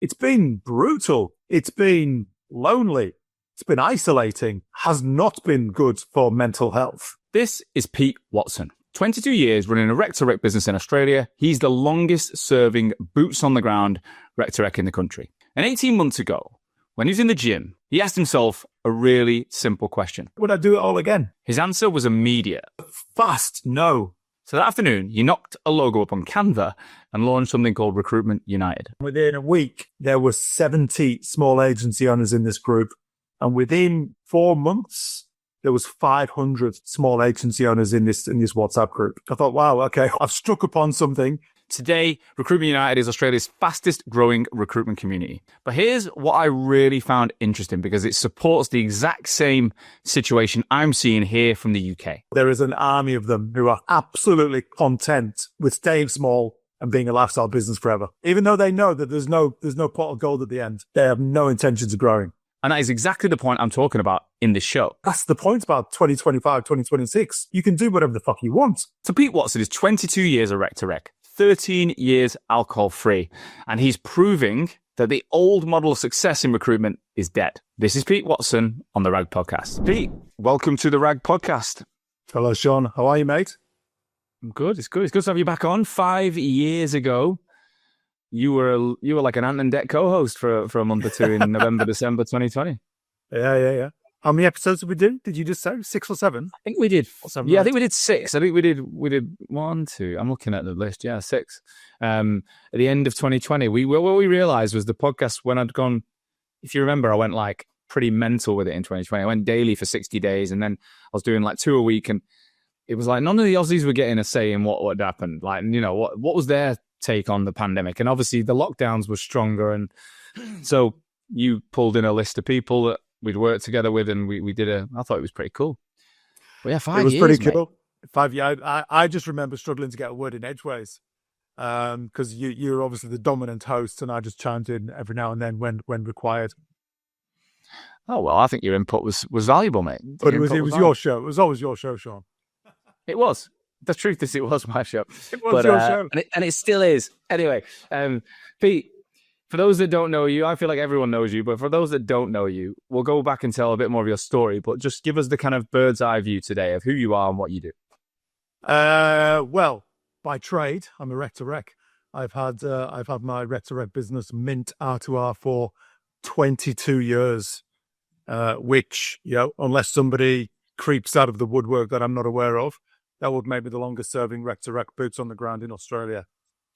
It's been brutal. It's been lonely. It's been isolating. Has not been good for mental health. This is Pete Watson. 22 years running a Rec2Rec business in Australia. He's the longest serving boots on the ground Rec2Rec in the country. And 18 months ago, when he was in the gym, he asked himself a really simple question. Would I do it all again? His answer was immediate. Fast, no. So that afternoon, he knocked a logo up on Canva and launched something called Recruitment United. Within a week, there were 70 small agency owners in this group. And within 4 months, there was 500 small agency owners in this WhatsApp group. I thought, wow, okay, I've struck upon something. Today, Recruitment United is Australia's fastest growing recruitment community. But here's what I really found interesting, because it supports the exact same situation I'm seeing here from the UK. There is an army of them who are absolutely content with staying small and being a lifestyle business forever. Even though they know that there's no pot of gold at the end, they have no intentions of growing. And that is exactly the point I'm talking about in this show. That's the point about 2025, 2026. You can do whatever the fuck you want. So Pete Watson is 22 years of Rec2Rec, 13 years alcohol-free, and he's proving that the old model of success in recruitment is dead. This is Pete Watson on the RAG Podcast. Pete, welcome to the RAG Podcast. Hello, Sean. How are you, mate? I'm good. It's good. It's good to have you back on. 5 years ago, you were like an Ant and Dec co-host for a month or two in November, December 2020. Yeah. How many episodes did we do? Did you just say 6 or 7? I think we did. Seven, yeah, right? I think we did 6. I think we did 1, 2. I'm looking at the list. Yeah, 6. At the end of 2020, what we realized was the podcast, when I'd gone, if you remember, I went like pretty mental with it in 2020. I went daily for 60 days, and then I was doing like 2 a week, and it was like none of the Aussies were getting a say in what would happen. Like, you know, what was their take on the pandemic? And obviously the lockdowns were stronger, and so you pulled in a list of people that we'd worked together with, and we did I thought it was pretty cool. But yeah, 5 years. It was pretty cool. Mate. 5 years. I just remember struggling to get a word in edgeways, because you're obviously the dominant host, and I just chimed in every now and then when required. Oh well, I think your input was valuable, mate. But it was your show. It was always your show, Sean. It was. The truth is, it was my show. It was your show. And it still is. Anyway, Pete, for those that don't know you, I feel like everyone knows you, but for those that don't know you, we'll go back and tell a bit more of your story, but just give us the kind of bird's eye view today of who you are and what you do. Well, by trade, I'm a Rec2Rec. I've had my Rec2Rec business, Mint R2R, for 22 years, which, you know, unless somebody creeps out of the woodwork that I'm not aware of, that would make me the longest serving Rec2Rec boots on the ground in Australia,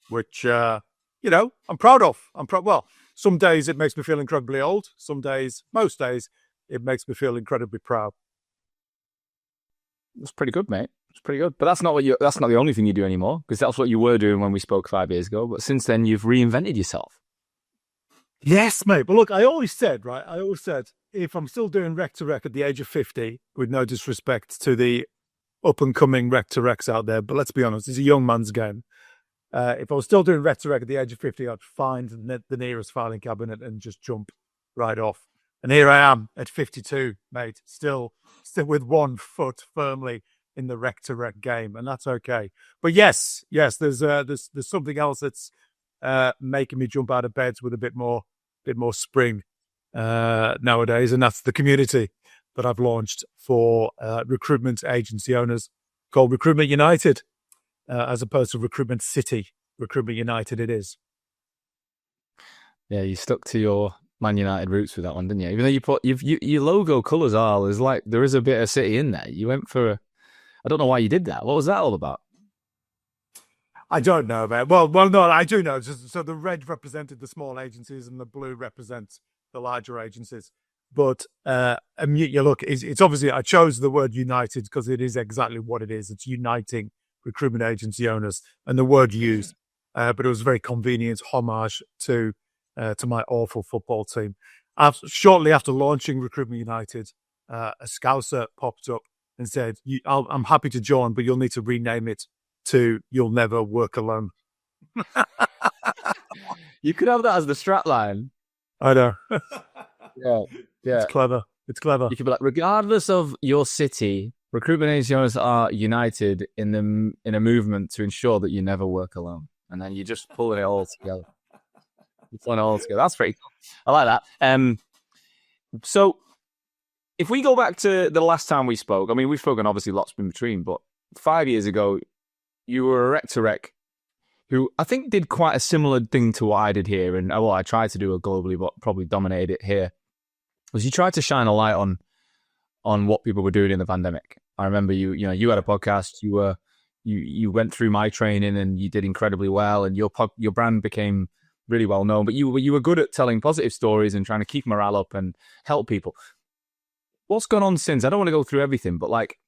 which, you know, I'm proud of. Well, some days it makes me feel incredibly old. Most days, it makes me feel incredibly proud. That's pretty good, mate. It's pretty good. But that's not the only thing you do anymore, because that's what you were doing when we spoke 5 years ago. But since then, you've reinvented yourself. Yes, mate. But look, I always said, if I'm still doing Rec2Rec at the age of 50, with no disrespect to the up-and-coming Rec2Recs out there, but let's be honest, it's a young man's game. If I was still doing Rec2Rec at the age of 50, I'd find the nearest filing cabinet and just jump right off. And here I am at 52, mate, still with 1 foot firmly in the Rec2Rec game, and that's okay. But yes, there's something else that's making me jump out of bed with a bit more spring nowadays, and that's the community that I've launched for recruitment agency owners, called Recruitment United, as opposed to Recruitment City. Recruitment United it is. Yeah, you stuck to your Man United roots with that one, didn't you? Even though you put your logo colours there's like there is a bit of City in there. You went for I don't know why you did that. What was that all about? I don't know, man. Well, no, I do know. So the red represented the small agencies, and the blue represents the larger agencies. But you look, it's obviously, I chose the word united because it is exactly what it is. It's uniting recruitment agency owners, and the word used, but it was a very convenient homage to my awful football team. Shortly after launching Recruitment United, a Scouser popped up and said, I'm happy to join, but you'll need to rename it to You'll Never Work Alone. You could have that as the strap line. I know. Yeah. It's clever. You could be like, regardless of your city, recruitment agency owners are united in a movement to ensure that you never work alone. And then you just pull it all together. Pulling it all together. That's pretty cool. I like that. So if we go back to the last time we spoke, I mean, we've spoken obviously lots in between, but 5 years ago, you were a Rec2Rec who I think did quite a similar thing to what I did here. And well, I tried to do it globally, but probably dominated it here. Was you tried to shine a light on what people were doing in the pandemic. I remember you had a podcast, you went through my training and you did incredibly well, and your brand became really well known, but you were good at telling positive stories and trying to keep morale up and help people. What's gone on since? I don't want to go through everything, but like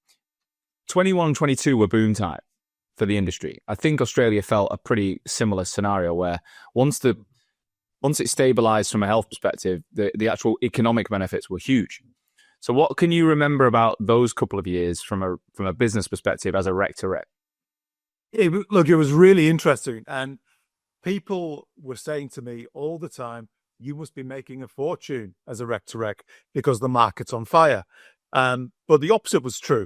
21, 22 were boom time for the industry. I think Australia felt a pretty similar scenario where once it stabilized from a health perspective, the actual economic benefits were huge. So what can you remember about those couple of years from a business perspective as a Rec2Rec? Look, it was really interesting. And people were saying to me all the time, you must be making a fortune as a Rec2Rec because the market's on fire. But the opposite was true,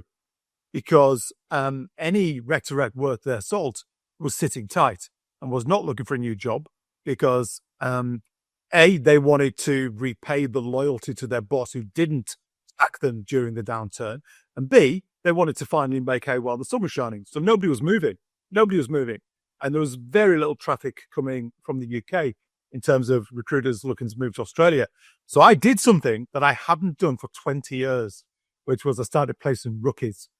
because any Rec2Rec worth their salt was sitting tight and was not looking for a new job because, A, they wanted to repay the loyalty to their boss who didn't sack them during the downturn, and B, they wanted to finally make hay while the sun was shining. So nobody was moving. And there was very little traffic coming from the UK in terms of recruiters looking to move to Australia. So I did something that I hadn't done for 20 years, which was I started placing rookies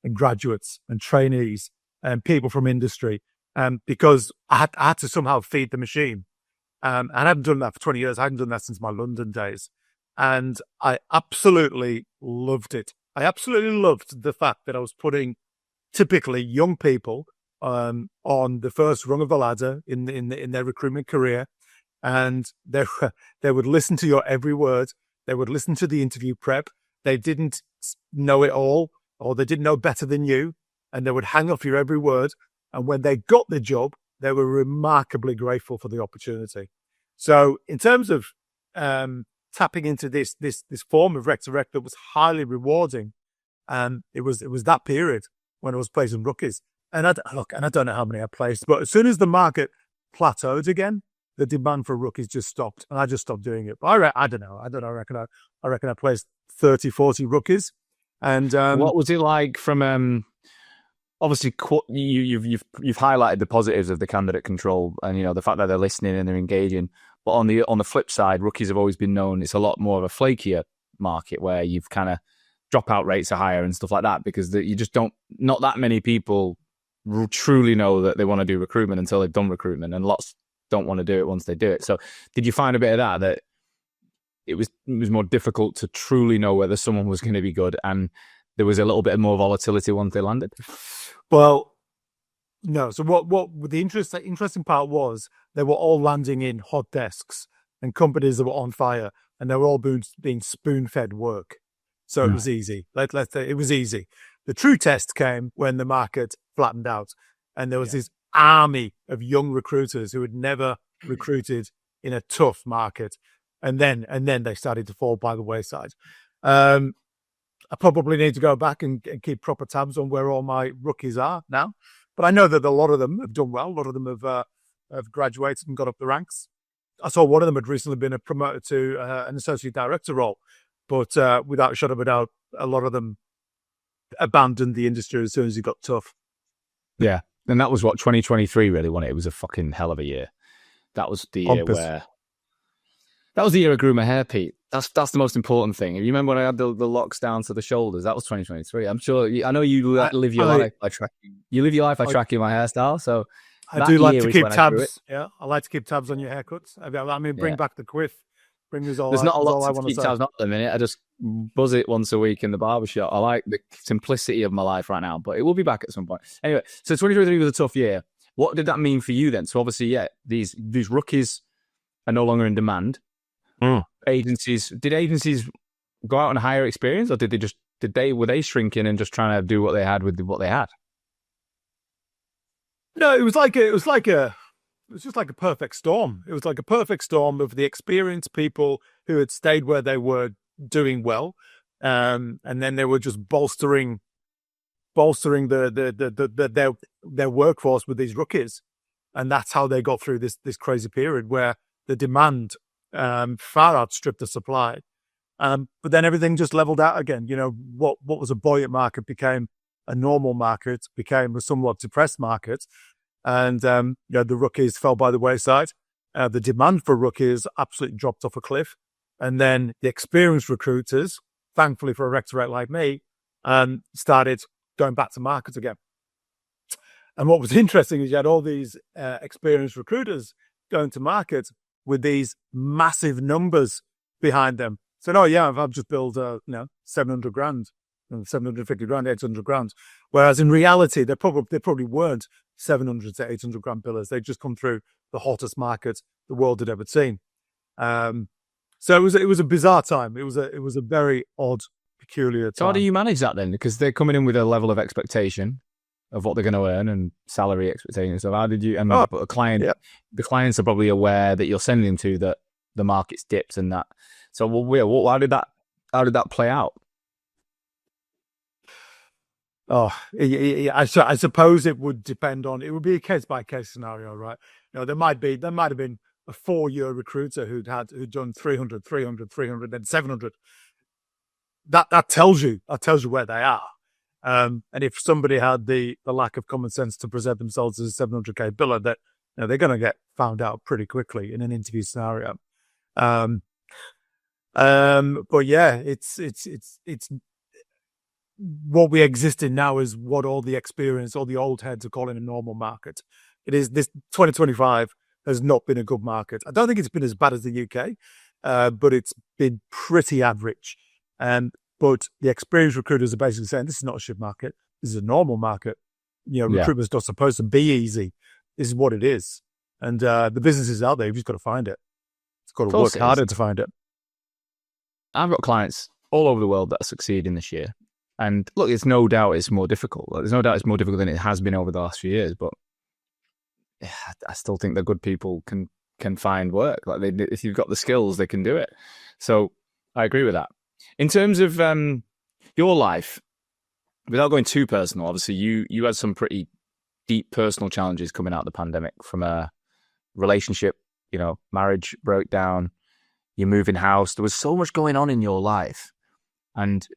and graduates and trainees and people from industry, because I had to somehow feed the machine. And I haven't done that for 20 years. I hadn't done that since my London days. And I absolutely loved it. I absolutely loved the fact that I was putting typically young people on the first rung of the ladder in their recruitment career. And they would listen to your every word. They would listen to the interview prep. They didn't know it all, or they didn't know better than you. And they would hang off your every word. And when they got the job, they were remarkably grateful for the opportunity. So in terms of tapping into this form of Rec2Rec that was highly rewarding, it was that period when I was placing rookies. And I don't know how many I placed, but as soon as the market plateaued again, the demand for rookies just stopped, and I just stopped doing it. But I don't know. I reckon I placed 30, 40 rookies. And what was it like from obviously you've highlighted the positives of the candidate control and the fact that they're listening and they're engaging. But on the flip side, rookies have always been known, it's a lot more of a flakier market where you've kind of dropout rates are higher and stuff like that, because you just not that many people truly know that they want to do recruitment until they've done recruitment, and lots don't want to do it once they do it. So did you find a bit of that it was more difficult to truly know whether someone was going to be good, and there was a little bit more volatility once they landed? Well, no. So what the interesting part was, they were all landing in hot desks and companies that were on fire, and they were all being spoon-fed work. So it was easy. Let's say it was easy. The true test came when the market flattened out, and there was this army of young recruiters who had never recruited in a tough market, and then they started to fall by the wayside. I probably need to go back and keep proper tabs on where all my rookies are now, but I know that a lot of them have done well. A lot of them have graduated and got up the ranks. I saw one of them had recently been promoted to an associate director role, but without a shadow of a doubt, a lot of them abandoned the industry as soon as it got tough. Yeah. And that was what 2023 really wanted. It was a fucking hell of a year. That was the year I grew my hair, Pete. That's the most important thing. You remember when I had the locks down to the shoulders? That was 2023. I'm sure. I know you live your life by tracking. You live your life by tracking my hairstyle. So I do like to keep tabs. Yeah, I like to keep tabs on your haircuts. I mean, bring back the quiff. Bring us all. There's not a lot to keep tabs on at the minute. I just buzz it once a week in the barbershop. I like the simplicity of my life right now, but it will be back at some point. Anyway, so 2023 was a tough year. What did that mean for you then? So obviously, these rookies are no longer in demand. Did agencies go out and hire experience, or were they shrinking and just trying to do what they had with what they had? No, it was just like a perfect storm. It was like a perfect storm of the experienced people who had stayed where they were doing well, and then they were just bolstering their workforce with these rookies, and that's how they got through this crazy period where the demand far outstripped the supply. But then everything just leveled out again. What was a buoyant market became a normal market, became a somewhat depressed market. And, the rookies fell by the wayside. The demand for rookies absolutely dropped off a cliff. And then the experienced recruiters, thankfully for a Rec2Rec like me, started going back to market again. And what was interesting is you had all these experienced recruiters going to market with these massive numbers behind them. So, I've just billed, 700 grand, 750 grand, 800 grand. Whereas in reality, they probably weren't 700 to 800 grand billers. They'd just come through the hottest market the world had ever seen. So it was a bizarre time. It was a very odd, peculiar time. So how do you manage that then? Because they're coming in with a level of expectation of what they're going to earn and salary expectations. So how did you? And the clients are probably aware that you're sending them to that the market's dipped and that. So how did that play out? I suppose it would depend on. It would be a case by case scenario, right? There might have been a 4-year recruiter who'd done 300, then 700. That tells you where they are. And if somebody had the lack of common sense to present themselves as a 700k biller, that they're going to get found out pretty quickly in an interview scenario. But yeah, it's what we exist in now is what all the experience, all the old heads are calling a normal market. It is this 2025 has not been a good market. I don't think it's been as bad as the UK, but it's been pretty average. But the experienced recruiters are basically saying this is not a shit market. This is a normal market. Recruitment's not supposed to be easy. This is what it is. And the business is out there. You've just got to find it. It's got to work harder to find it. I've got clients all over the world that are succeeding this year. And look, it's no doubt it's more difficult. There's no doubt it's more difficult than it has been over the last few years. But I still think the good people can find work. Like if you've got the skills, they can do it. So I agree with that. In terms of your life, without going too personal, obviously you had some pretty deep personal challenges coming out of the pandemic, from a relationship, marriage broke down, you're moving house. There was so much going on in your life. And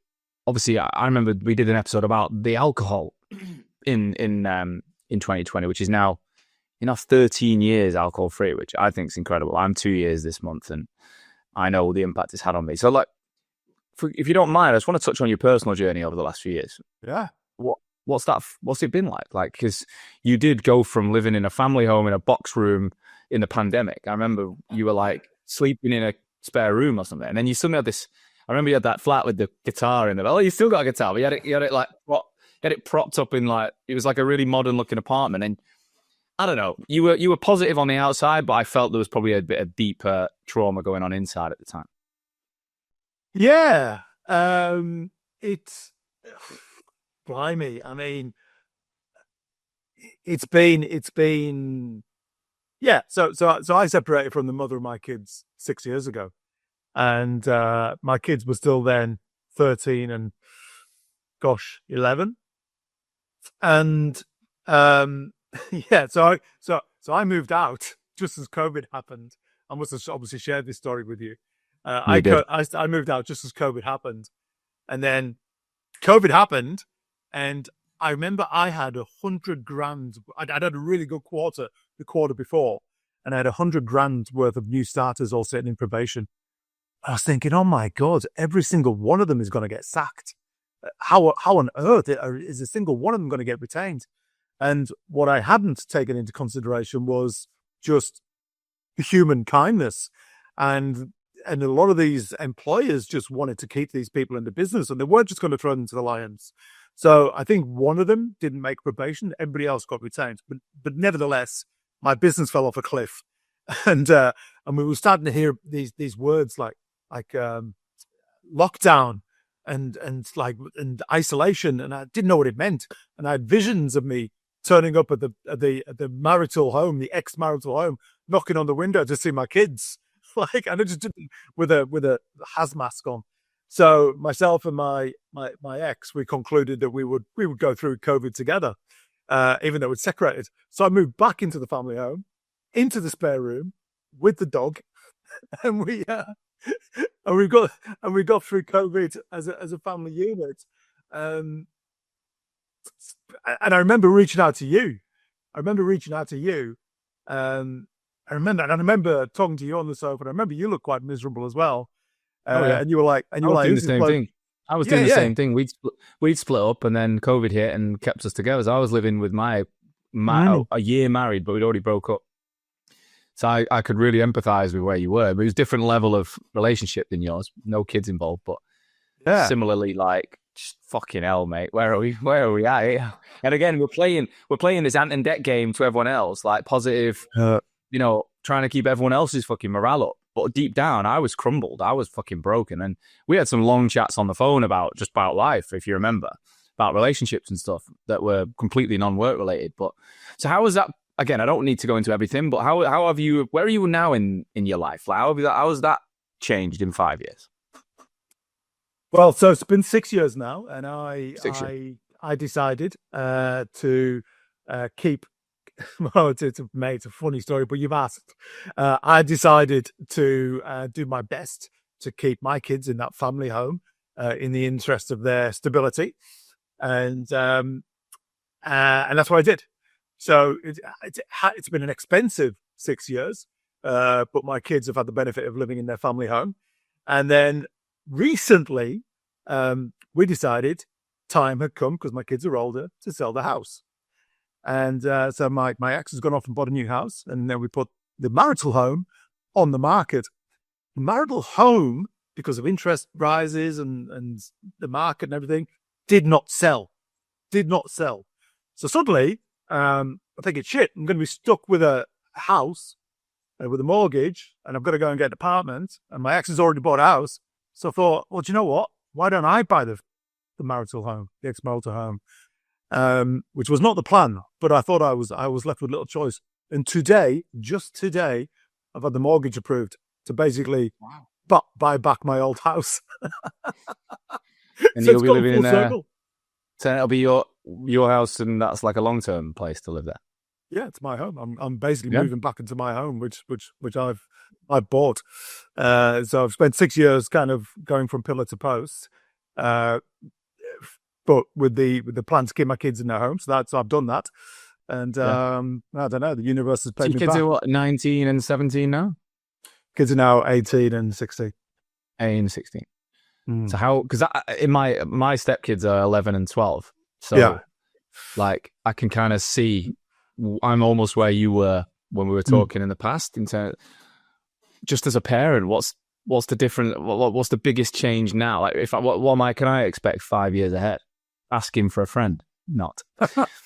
obviously I remember we did an episode about the alcohol in 2020, which is now 13 years alcohol free, which I think is incredible. I'm 2 years this month and I know the impact it's had on me. So if you don't mind, I just want to touch on your personal journey over the last few years. Yeah. What's it been like? Like, because you did go from living in a family home in a box room in the pandemic. I remember you were like sleeping in a spare room or something. And then you suddenly had this, I remember you had that flat with the guitar in there. Oh, you still got a guitar, but you had it propped up in it was like a really modern looking apartment. And I don't know, you were positive on the outside, but I felt there was probably a bit of deeper trauma going on inside at the time. Yeah. It's blimey. I mean, it's been, yeah. So I separated from the mother of my kids 6 years ago, and my kids were still then 13 and 11. And yeah, so I moved out just as COVID happened. I must have obviously shared this story with you. I moved out just as COVID happened, and then COVID happened, and I remember I had 100 grand. I'd had a really good quarter the quarter before, and I had 100 grand worth of new starters all sitting in probation. I was thinking, oh my God, every single one of them is going to get sacked. How on earth is a single one of them going to get retained? And what I hadn't taken into consideration was just human kindness. And a lot of these employers just wanted to keep these people in the business, and they weren't just going to throw them to the lions. So I think one of them didn't make probation. Everybody else got retained. But nevertheless, my business fell off a cliff. And we were starting to hear these words like lockdown and isolation, and I didn't know what it meant. And I had visions of me turning up at the marital home, the ex-marital home, knocking on the window to see my kids. And I just didn't, with a hazmat on. So myself and my ex, we concluded that we would go through COVID together, even though we'd separated. So I moved back into the family home, into the spare room, with the dog, and we got through COVID as a family unit. And I remember reaching out to you. I remember talking to you on the sofa. And I remember you looked quite miserable as well. And you were like, I was doing the same thing. I was doing the same thing. We'd split up, and then COVID hit and kept us together. So I was living with a year married, but we'd already broke up. So I could really empathize with where you were. But it was a different level of relationship than yours. No kids involved, but similarly, like, just fucking hell, mate. Where are we at? And again, we're playing this ant and deck game to everyone else, like positive, trying to keep everyone else's fucking morale up. But deep down, I was crumbled. I was fucking broken. And we had some long chats on the phone about life, if you remember, about relationships and stuff that were completely non-work related. But so how was that? Again, I don't need to go into everything, but how have you, where are you now in your life? Like, how has that changed in 5 years? Well, so it's been 6 years now, and I decided to keep. Well, it's a funny story, but you've asked. I decided to do my best to keep my kids in that family home in the interest of their stability, and that's what I did. So it's been an expensive 6 years, but my kids have had the benefit of living in their family home. And then recently, we decided time had come, because my kids are older, to sell the house. And so my ex has gone off and bought a new house, and then we put the marital home on the market. The marital home, because of interest rises and the market and everything, did not sell. So suddenly, I'm thinking, shit, I'm going to be stuck with a house with a mortgage, and I've got to go and get an apartment, and my ex has already bought a house. So I thought, well, do you know what? Why don't I buy the marital home, the ex-marital home, which was not the plan, but I thought I was left with little choice. And just today, I've had the mortgage approved to basically buy back my old house. And so you'll be living in there. So it'll be your house, and that's like a long-term place to live there. Yeah, it's my home. I'm basically moving back into my home, which I've bought. So I've spent 6 years kind of going from pillar to post, but with the plan to keep my kids in their home. So I've done that, and I don't know. The universe has paid me back. Your kids are what, 19 and 17 now? Kids are now 18 and 16. 18 and 16. So how? Because in my stepkids are 11 and 12. So like I can kind of see. I'm almost where you were when we were talking in the past. In terms, just as a parent, what's the different? What's the biggest change now? Like, what can I expect 5 years ahead? Asking for a friend, not. We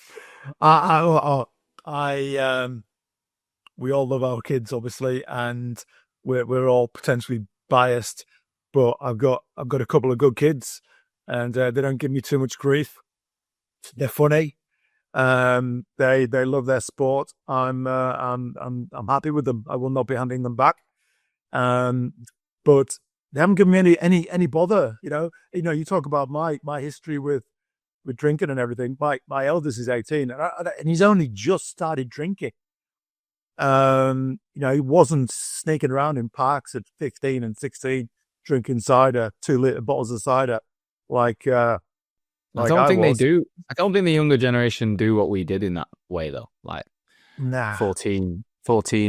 all love our kids, obviously, and we're all potentially biased. But I've got a couple of good kids, and they don't give me too much grief. They're funny. They love their sport. I'm happy with them. I will not be handing them back. But they haven't given me any bother. You talk about my history with drinking and everything. My eldest is 18, and he's only just started drinking. He wasn't sneaking around in parks at 15 and 16 drinking cider, 2-liter bottles of cider, like I don't think they do. I don't think the younger generation do what we did in that way, though. Like, 14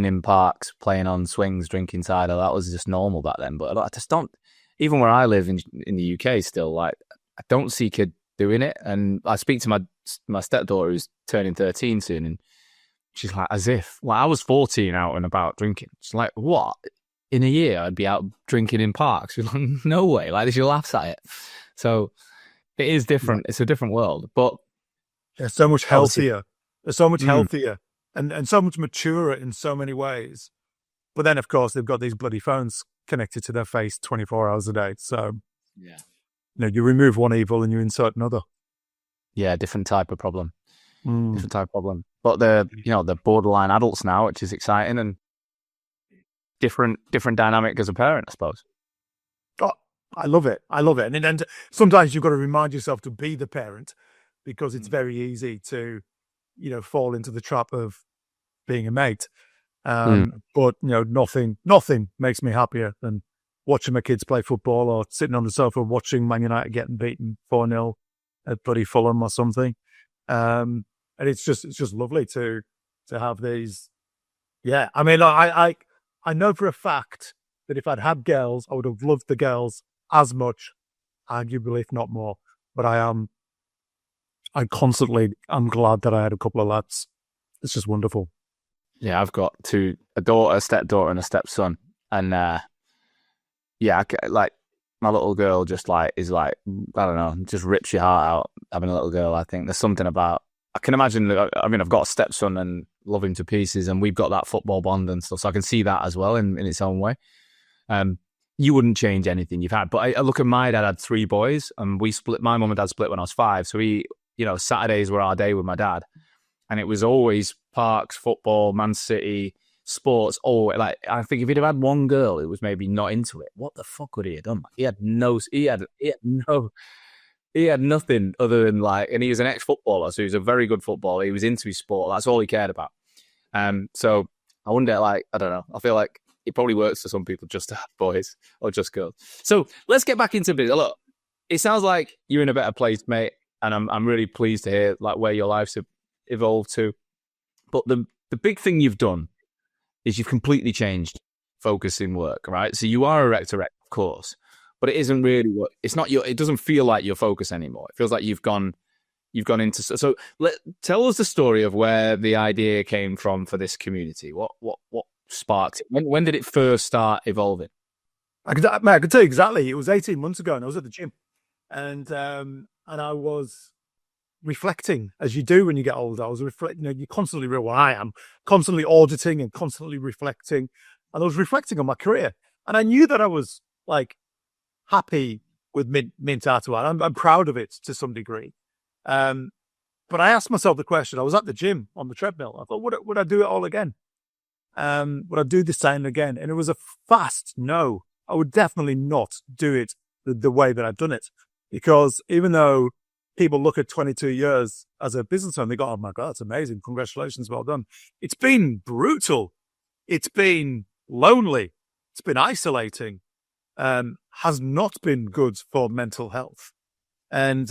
in parks, playing on swings, drinking cider. That was just normal back then. But I just don't. Even where I live in the UK, still, like, I don't see kids doing it. And I speak to my stepdaughter, who's turning 13 soon, and she's like, as if, like, I was 14 out and about drinking. She's like, what? In a year, I'd be out drinking in parks. She's like, no way. Like, she laughs at it. So it is different. It's a different world, but they're so much healthier. They're so much healthier and so much maturer in so many ways. But then, of course, they've got these bloody phones connected to their face 24 hours a day. So, you remove one evil and you insert another. Yeah, different type of problem. Different type of problem. But they're borderline adults now, which is exciting, and different dynamic as a parent, I suppose. Oh, I love it. And sometimes you've got to remind yourself to be the parent, because it's very easy to, fall into the trap of being a mate. But nothing makes me happier than watching my kids play football or sitting on the sofa watching Man United getting beaten 4-0 at bloody Fulham or something. And it's just lovely to have these. Yeah, I mean, I know for a fact that if I'd had girls, I would have loved the girls as much, arguably, if not more. But I'm glad that I had a couple of lads. It's just wonderful. Yeah, I've got a daughter, a stepdaughter, and a stepson, and like my little girl just is I don't know, just rips your heart out having a little girl. I think there's something about, I can imagine. I mean, I've got a stepson and love him to pieces, and we've got that football bond and stuff, so I can see that as well in its own way. You wouldn't change anything you've had, but I look at my dad had 3 boys, and we split. My mum and dad split when I was 5, so Saturdays were our day with my dad, and it was always parks, football, Man City, sports. I think if he'd have had one girl who was maybe not into it, what the fuck would he have done? He had nothing other than and he was an ex-footballer, so he was a very good footballer. He was into his sport. That's all he cared about. So I wonder, I don't know. I feel like it probably works for some people just to have boys or just girls. So let's get back into business. Look, it sounds like you're in a better place, mate, and I'm really pleased to hear where your life's evolved to. But the big thing you've done is you've completely changed focus in work, right? So you are a Rec2Rec, of course, but it isn't really it doesn't feel like your focus anymore. It feels like you've gone into, so tell us the story of where the idea came from for this community. What sparked it? When did it first start evolving? I could tell you exactly. It was 18 months ago, and I was at the gym, and I was reflecting, as you do when you get older. I was reflecting. You constantly I am constantly auditing and constantly reflecting, and I was reflecting on my career, and I knew that I was happy with Mint R2R. I'm proud of it to some degree. But I asked myself the question. I was at the gym on the treadmill. I thought, would I do it all again? Would I do the same again? And it was a fast no. I would definitely not do it the way that I've done it, because even though people look at 22 years as a business owner, they go, "Oh my God, that's amazing. Congratulations. Well done." It's been brutal. It's been lonely. It's been isolating. Has not been good for mental health. And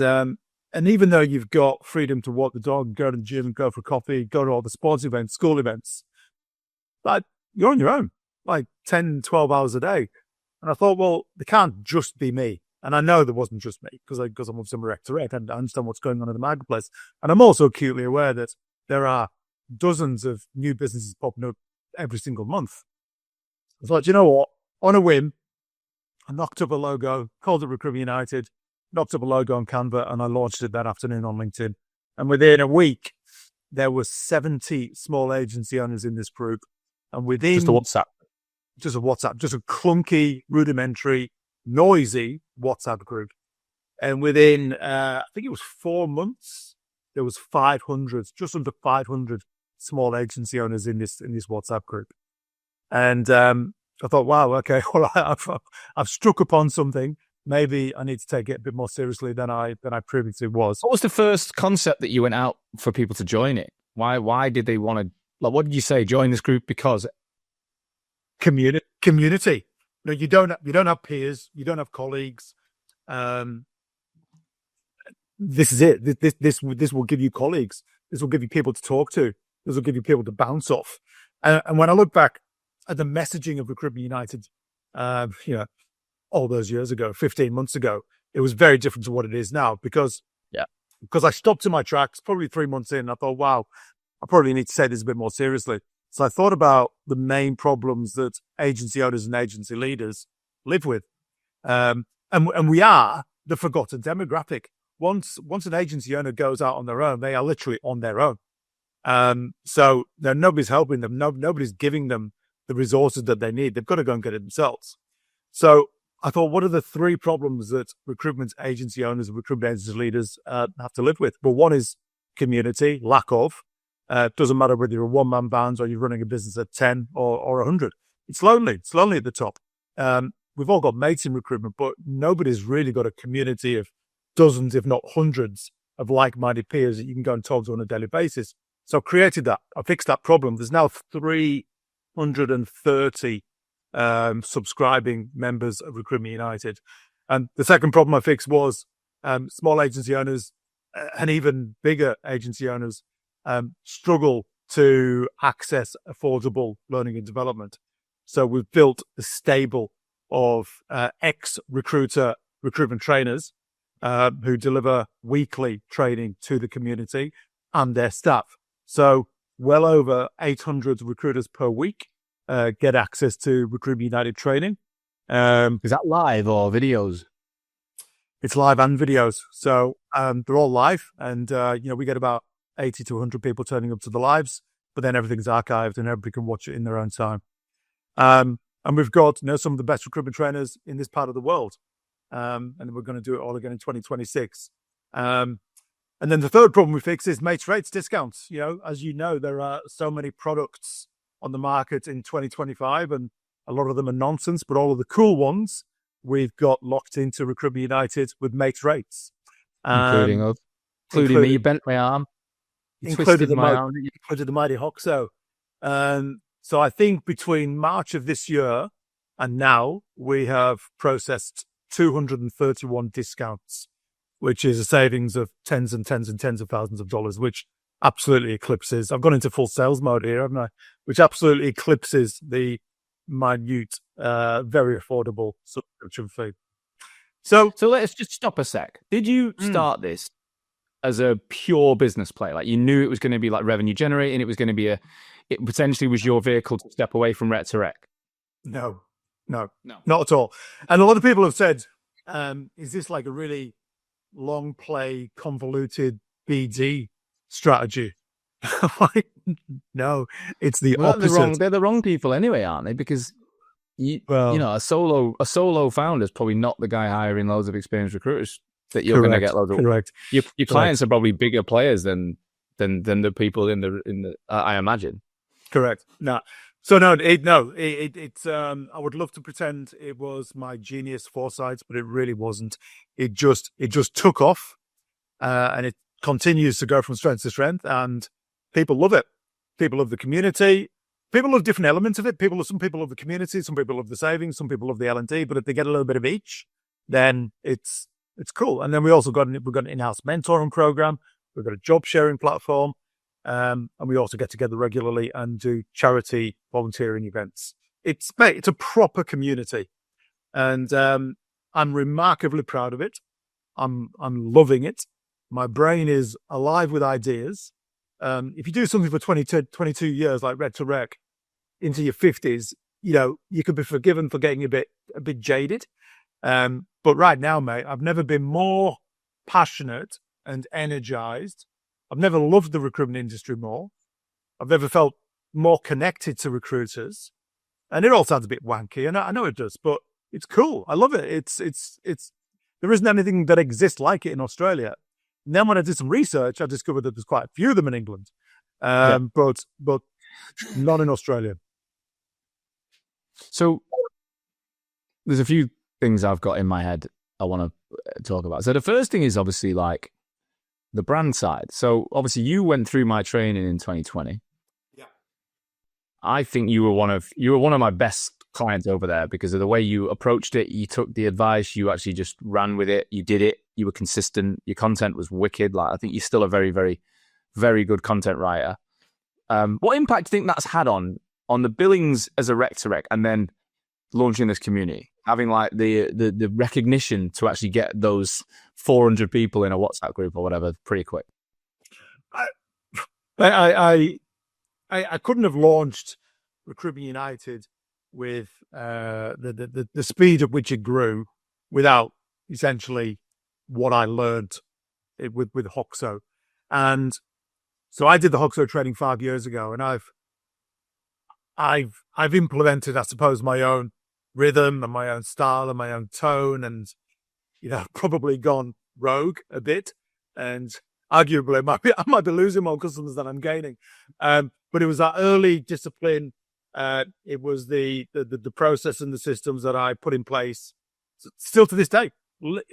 even though you've got freedom to walk the dog, go to the gym, go for coffee, go to all the sports events, school events, but you're on your own, 10, 12 hours a day. And I thought, well, they can't just be me. And I know there wasn't just me, because I'm obviously Rec2Rec, and I understand what's going on in the marketplace. And I'm also acutely aware that there are dozens of new businesses popping up every single month. I thought, you know what? On a whim, I knocked up a logo, called it Recruitment United, knocked up a logo on Canva, and I launched it that afternoon on LinkedIn. And within a week, there were 70 small agency owners in this group. And within Just a WhatsApp, just a clunky, rudimentary, noisy WhatsApp group. And within, I think it was 4 months, there was 500, just under 500 small agency owners in this WhatsApp group. And I thought, wow, okay, well, I've struck upon something. Maybe I need to take it a bit more seriously than I previously was. What was the first concept that you went out for people to join it? Why did they want to? What did you say? Join this group because community. You don't have peers. You don't have colleagues. This is it. This will give you colleagues. This will give you people to talk to. This will give you people to bounce off. And when I look back at the messaging of Recruitment United, all those years ago, 15 months ago, it was very different to what it is now, because I stopped in my tracks probably 3 months in. And I thought, wow, I probably need to say this a bit more seriously. So I thought about the main problems that agency owners and agency leaders live with. And we are the forgotten demographic. Once an agency owner goes out on their own, they are literally on their own. So nobody's helping them. Nobody's giving them the resources that they need. They've got to go and get it themselves. So I thought, what are the 3 problems that recruitment agency owners and recruitment agency leaders have to live with? Well, one is community, lack of. Doesn't matter whether you're a one-man band or you're running a business at 10 or 100. It's lonely. It's lonely at the top. We've all got mates in recruitment, but nobody's really got a community of dozens, if not hundreds, of like-minded peers that you can go and talk to on a daily basis. So I created that. I fixed that problem. There's now 3 130 subscribing members of Recruitment United. And the second problem I fixed was small agency owners and even bigger agency owners struggle to access affordable learning and development. So we've built a stable of ex-recruiter recruitment trainers who deliver weekly training to the community and their staff. So well over 800 recruiters per week get access to Recruitment United training. Is that live or videos? It's live and videos. So they're all live. And, we get about 80 to 100 people turning up to the lives, but then everything's archived and everybody can watch it in their own time. And we've got some of the best recruitment trainers in this part of the world. And we're going to do it all again in 2026. And then the third problem we fix is mates rates discounts. As you know, there are so many products on the market in 2025, and a lot of them are nonsense, but all of the cool ones we've got locked into Recruitment United with mates rates. Including me, you bent my arm. You twisted my arm. Included the mighty Hoxo. So I think between March of this year and now, we have processed 231 discounts, which is a savings of tens and tens and tens of thousands of dollars, which absolutely eclipses. I've gone into full sales mode here, haven't I? Which absolutely eclipses the minute, very affordable subscription fee. So let's just stop a sec. Did you start this as a pure business play? Like, you knew it was going to be like revenue generating, it was going to be it potentially was your vehicle to step away from Rec2Rec? No, not at all. And a lot of people have said, is this like a really long play, convoluted BD strategy? Like, no, it's the opposite. They're the wrong people anyway, aren't they? Because a solo founder is probably not the guy hiring loads of experienced recruiters that you're going to get loads of. Correct. Your clients are probably bigger players than the people in the I imagine. Correct. No. So it's I would love to pretend it was my genius foresight, but it really wasn't. It just took off, and it continues to go from strength to strength, and people love it. People love the community. People love different elements of it. Some people love the community, some people love the savings, some people love the L&D, but if they get a little bit of each, then it's cool. And then we've got an in-house mentoring program. We've got a job sharing platform. And we also get together regularly and do charity volunteering events. It's a proper community, and I'm remarkably proud of it. I'm loving it. My brain is alive with ideas. If you do something for 22 years like Rec2Rec into your 50s, you could be forgiven for getting a bit jaded. But right now, mate, I've never been more passionate and energized. I've never loved the recruitment industry more. I've never felt more connected to recruiters. And it all sounds a bit wanky, and I know it does, but it's cool. I love it. It's there isn't anything that exists like it in Australia. And then when I did some research, I discovered that there's quite a few of them in England, but not in Australia. So there's a few things I've got in my head I want to talk about. So the first thing is obviously like the brand side. So obviously you went through my training in 2020. Yeah. I think you were one of my best clients over there because of the way you approached it. You took the advice, you actually just ran with it, you did it, you were consistent, your content was wicked. Like, I think you're still a very, very, very good content writer. What impact do you think that's had on the billings as a Rec2Rec and then launching this community? Having like the recognition to actually get those 400 people in a WhatsApp group or whatever pretty quick. I couldn't have launched Recruitment United with the speed at which it grew without essentially what I learned with Hoxo. And so I did the Hoxo training 5 years ago, and I've implemented, I suppose, my own rhythm and my own style and my own tone, and probably gone rogue a bit, and arguably I might be losing more customers than I'm gaining. But it was that early discipline. It was the process and the systems that I put in place still to this day,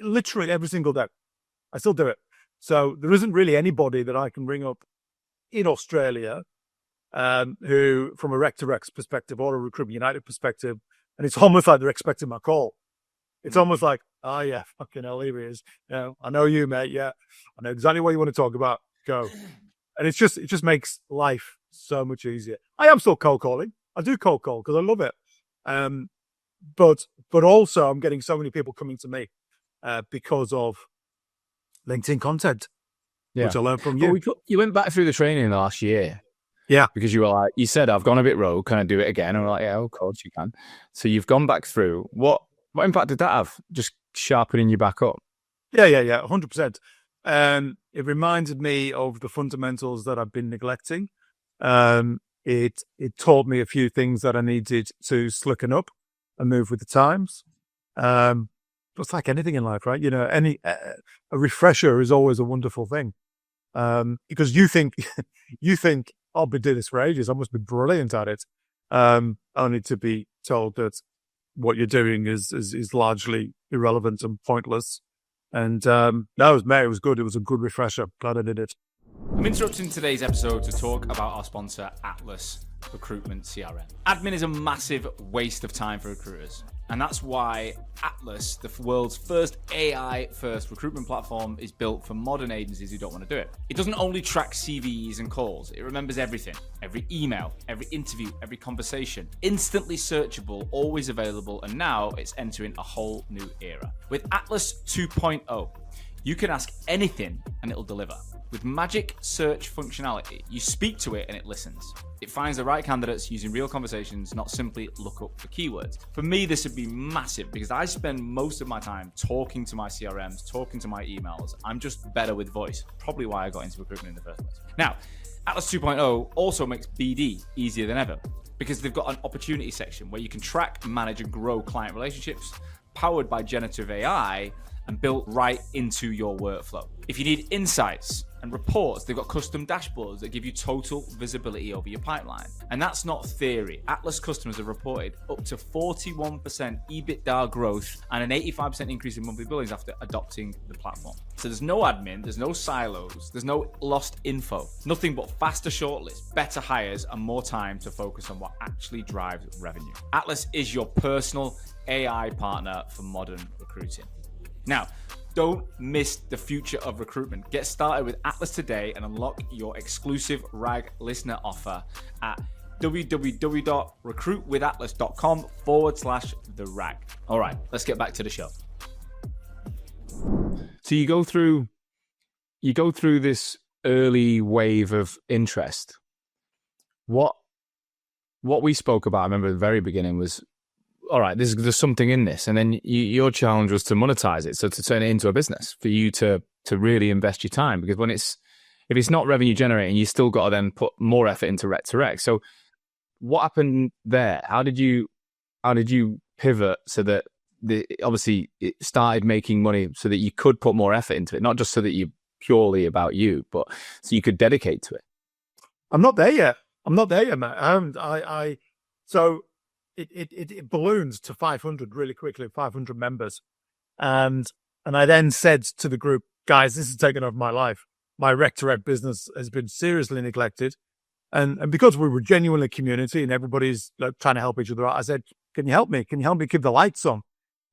literally every single day. I still do it. So there isn't really anybody that I can ring up in Australia who, from a Rec2Rec perspective or a Recruitment United perspective, and it's almost like they're expecting my call. It's almost like, oh yeah, fucking hell, here he is. I know you, mate. Yeah, I know exactly what you want to talk about. Go. And it just makes life so much easier. I am still cold calling. I do cold call because I love it. But also I'm getting so many people coming to me because of LinkedIn content, which I learned from you. You went back through the training in the last year. Yeah. Because you were like, you said, I've gone a bit rogue. Can I do it again? And we're like, yeah, of course you can. So you've gone back through. What impact did that have? Just sharpening you back up? Yeah, 100%. It reminded me of the fundamentals that I've been neglecting. It taught me a few things that I needed to slicken up and move with the times. It's like anything in life, right? A refresher is always a wonderful thing. Because you think, I've been doing this for ages. I must be brilliant at it. Only to be told that what you're doing is largely irrelevant and pointless. And no, it was good. It was a good refresher. Glad I did it. I'm interrupting today's episode to talk about our sponsor, Atlas Recruitment CRM. Admin is a massive waste of time for recruiters. And that's why Atlas, the world's first AI-first recruitment platform, is built for modern agencies who don't want to do it. It doesn't only track CVs and calls. It remembers everything. Every email, every interview, every conversation. Instantly searchable, always available, and now it's entering a whole new era. With Atlas 2.0, you can ask anything and it'll deliver. With magic search functionality, you speak to it and it listens. It finds the right candidates using real conversations, not simply look up for keywords. For me, this would be massive because I spend most of my time talking to my CRMs, talking to my emails. I'm just better with voice. Probably why I got into recruitment in the first place. Now, Atlas 2.0 also makes BD easier than ever because they've got an opportunity section where you can track, manage, and grow client relationships powered by generative AI and built right into your workflow. If you need insights and reports, they've got custom dashboards that give you total visibility over your pipeline. And that's not theory. Atlas customers have reported up to 41% EBITDA growth and an 85% increase in monthly billings after adopting the platform. So there's no admin, there's no silos, there's no lost info, nothing but faster shortlists, better hires, and more time to focus on what actually drives revenue. Atlas is your personal AI partner for modern recruiting. Now, don't miss the future of recruitment. Get started with Atlas today and unlock your exclusive RAG listener offer at www.recruitwithatlas.com/the-RAG. All right, let's get back to the show. So you go through this early wave of interest. What we spoke about, I remember at the very beginning, was all right, there's something in this. And then your challenge was to monetize it. So to turn it into a business for you to really invest your time. Because if it's not revenue generating, you still got to then put more effort into Rec2Rec. So what happened there? How did you pivot so that obviously it started making money so that you could put more effort into it, not just so that you purely about you, but so you could dedicate to it? I'm not there yet, mate. So it balloons to 500 really quickly, 500 members. And I then said to the group, guys, this is taking over my life. My Rec2Rec business has been seriously neglected. And because we were genuinely a community and everybody's trying to help each other out, I said, can you help me? Can you help me keep the lights on?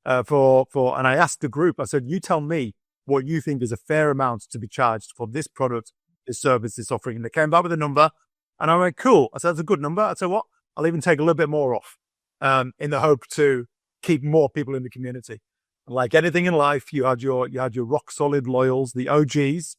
And I asked the group, I said, you tell me what you think is a fair amount to be charged for this product, this service, this offering. And they came back with a number and I went, cool. I said, that's a good number. I said, what? I'll even take a little bit more off. In the hope to keep more people in the community. Like anything in life, you had your rock solid loyals, the OGs,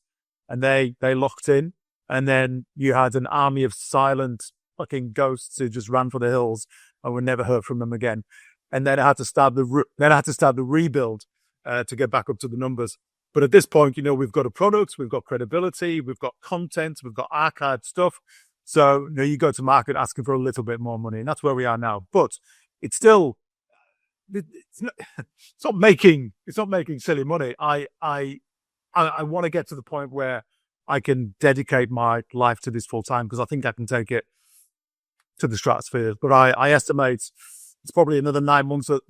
and they locked in. And then you had an army of silent fucking ghosts who just ran for the hills and were never heard from them again. And then I had to start the rebuild to get back up to the numbers. But at this point, we've got a product, we've got credibility, we've got content, we've got archived stuff. So you go to market asking for a little bit more money, and that's where we are now. But it's still, it's not making silly money. I want to get to the point where I can dedicate my life to this full time because I think I can take it to the stratosphere. But I estimate it's probably another 9 months or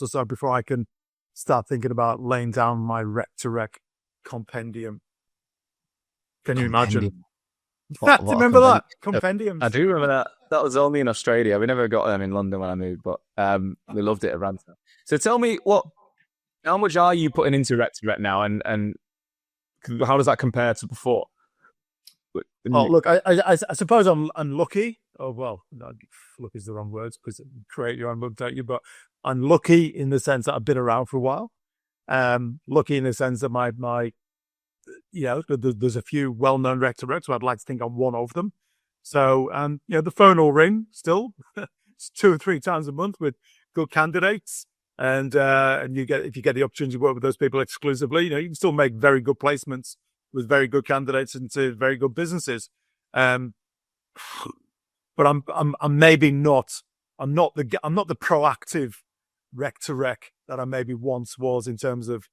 so before I can start thinking about laying down my Rec2Rec compendium. Can you imagine? What Do you a remember that? compendium. Compendiums. I do remember that. That was only in Australia. We never got them in London when I moved, but we loved it at Ranta. So tell me, how much are you putting into Rec2Rec now, and how does that compare to before? Oh, look, I suppose I'm unlucky. Oh, well, no, lucky is the wrong words because create your own luck, don't you? But unlucky in the sense that I've been around for a while. Lucky in the sense that my there's a few well-known Rec2Rec, so I'd like to think I'm one of them. So, the phone will ring still. It's 2 or 3 times a month with good candidates. And if you get the opportunity to work with those people exclusively, you can still make very good placements with very good candidates into very good businesses. But I'm maybe not. I'm not the proactive Rec2Rec that I maybe once was in terms of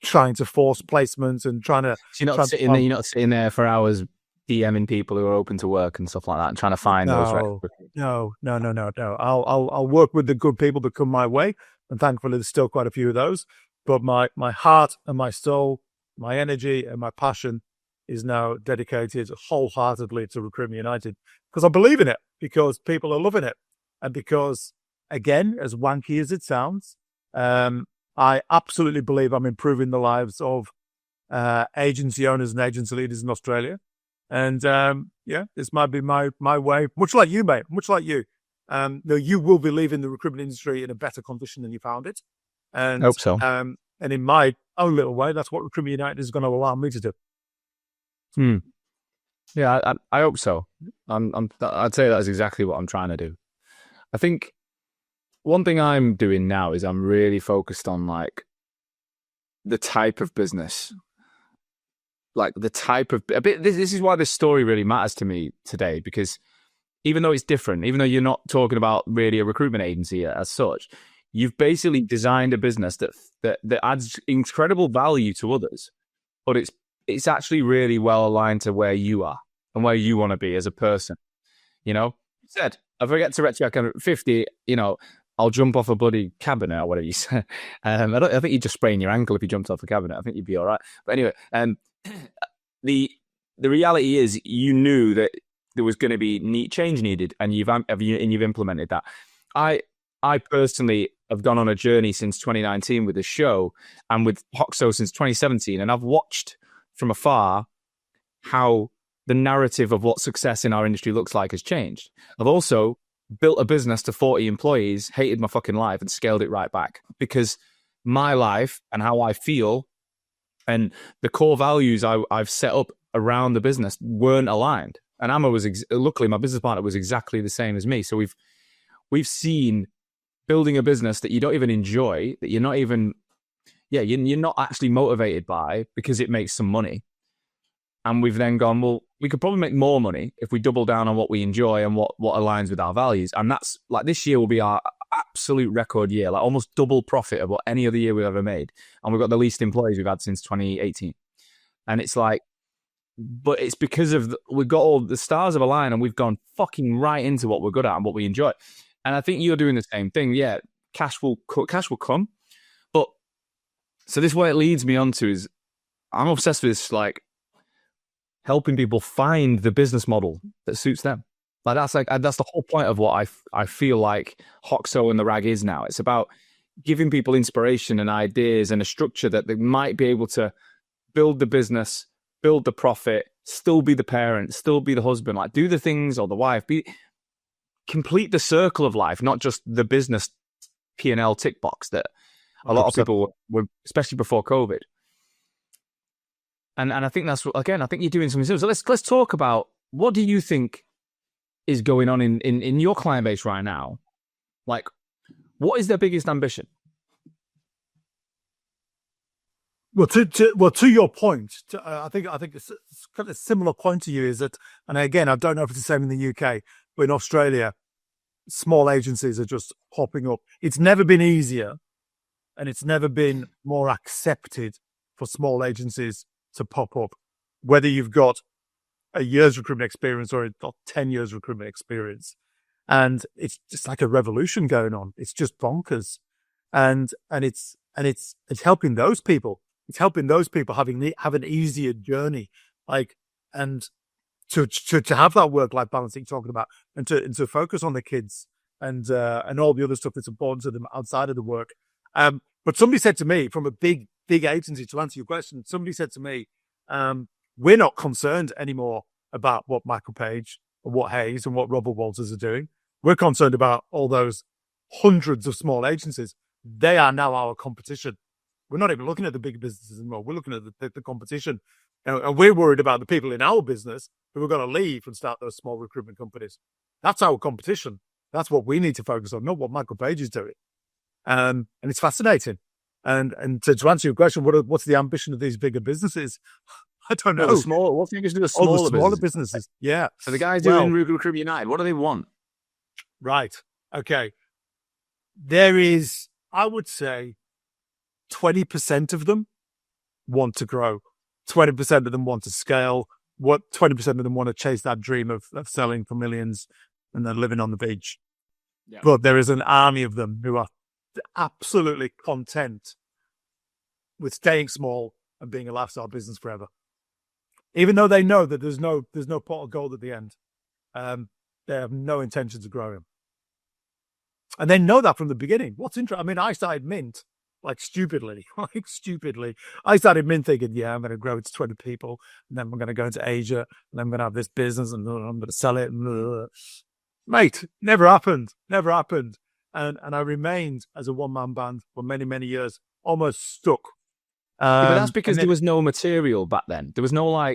trying to force placements and trying to. So you're not sitting there for hours DMing people who are open to work and stuff like that, and trying to find those. No. I'll work with the good people that come my way, and thankfully there's still quite a few of those. But my heart and my soul, my energy and my passion is now dedicated wholeheartedly to Recruitment United because I believe in it, because people are loving it, and because, again, as wanky as it sounds, I absolutely believe I'm improving the lives of agency owners and agency leaders in Australia. And this might be my way, much like you, mate, much like you. You will be leaving the recruitment industry in a better condition than you found it. And I hope so. And in my own little way, that's what Recruitment United is going to allow me to do. Yeah, I hope so. I'd say that's exactly what I'm trying to do. I think one thing I'm doing now is I'm really focused on like the type of business, like the type of this is why this story really matters to me today, because even though it's different, even though you're not talking about really a recruitment agency as such, you've basically designed a business that adds incredible value to others, but it's actually really well aligned to where you are and where you want to be as a person. You said, if I get to Rec2Rec at 50, I'll jump off a bloody cabinet or whatever you say. I think you'd just sprain your ankle if you jumped off a cabinet. I think you'd be all right. But anyway, the reality is you knew that there was going to be change needed, and you've implemented that. I personally have gone on a journey since 2019 with the show and with Hoxo since 2017, and I've watched from afar how the narrative of what success in our industry looks like has changed. I've also built a business to 40 employees, hated my fucking life, and scaled it right back because my life and how I feel and the core values I've set up around the business weren't aligned. And Amma was luckily my business partner was exactly the same as me. So we've seen building a business that you don't even enjoy, that you're not even you're not actually motivated by because it makes some money. And we've then gone, well, we could probably make more money if we double down on what we enjoy and what aligns with our values. And that's like this year will be our absolute record year, like almost double profit of what any other year we've ever made. And we've got the least employees we've had since 2018. And it's like, but it's because of we've got all the stars have aligned and we've gone fucking right into what we're good at and what we enjoy. And I think you're doing the same thing. Yeah, cash will come. But so this way it leads me on to is I'm obsessed with this, like, helping people find the business model that suits them. Like that's the whole point of what I feel like Hoxo and the Rag is now. It's about giving people inspiration and ideas and a structure that they might be able to build the business, build the profit, still be the parent, still be the husband, like do the things or the wife, complete the circle of life, not just the business P&L tick box that a lot 100%. Of people were, especially before COVID. And I think that's, again, I think you're doing something similar. So let's talk about what do you think is going on in your client base right now? Like, what is their biggest ambition? Well, to your point, I think it's kind of a similar point to you is that, and again, I don't know if it's the same in the UK, but in Australia, small agencies are just popping up. It's never been easier, and it's never been more accepted for small agencies to pop up, whether you've got a year's recruitment experience or 10 years recruitment experience. And it's just like a revolution going on. It's just bonkers. And it's helping those people. It's helping those people have an easier journey. Like, and to have that work-life balance that you're talking about, and to focus on the kids and all the other stuff that's important to them outside of the work. But somebody said to me from a big agency, to answer your question, somebody said to me, we're not concerned anymore about what Michael Page and what Hayes and what Robert Walters are doing. We're concerned about all those hundreds of small agencies. They are now our competition. We're not even looking at the big businesses anymore. We're looking at the competition. And we're worried about the people in our business who are going to leave and start those small recruitment companies. That's our competition. That's what we need to focus on, not what Michael Page is doing. And it's fascinating. And to answer your question, what's the ambition of these bigger businesses? I don't know. What's the ambition of the smaller businesses? Yeah. So the guys doing Recruitment United, what do they want? Right. Okay. There is, I would say, 20% of them want to grow. 20% of them want to scale. 20% of them want to chase that dream of selling for millions and then living on the beach. Yeah. But there is an army of them who are absolutely content with staying small and being a lifestyle business forever. Even though they know that there's no pot of gold at the end. They have no intention of growing. And they know that from the beginning. What's interesting, I mean, I started Mint stupidly. I started Mint thinking, yeah, I'm going to grow it to 20 people, and then I'm going to go into Asia, and then I'm going to have this business, and I'm going to sell it. Mate, never happened. And I remained as a one-man band for many, many years, almost stuck. But that's because there was no material back then. There was no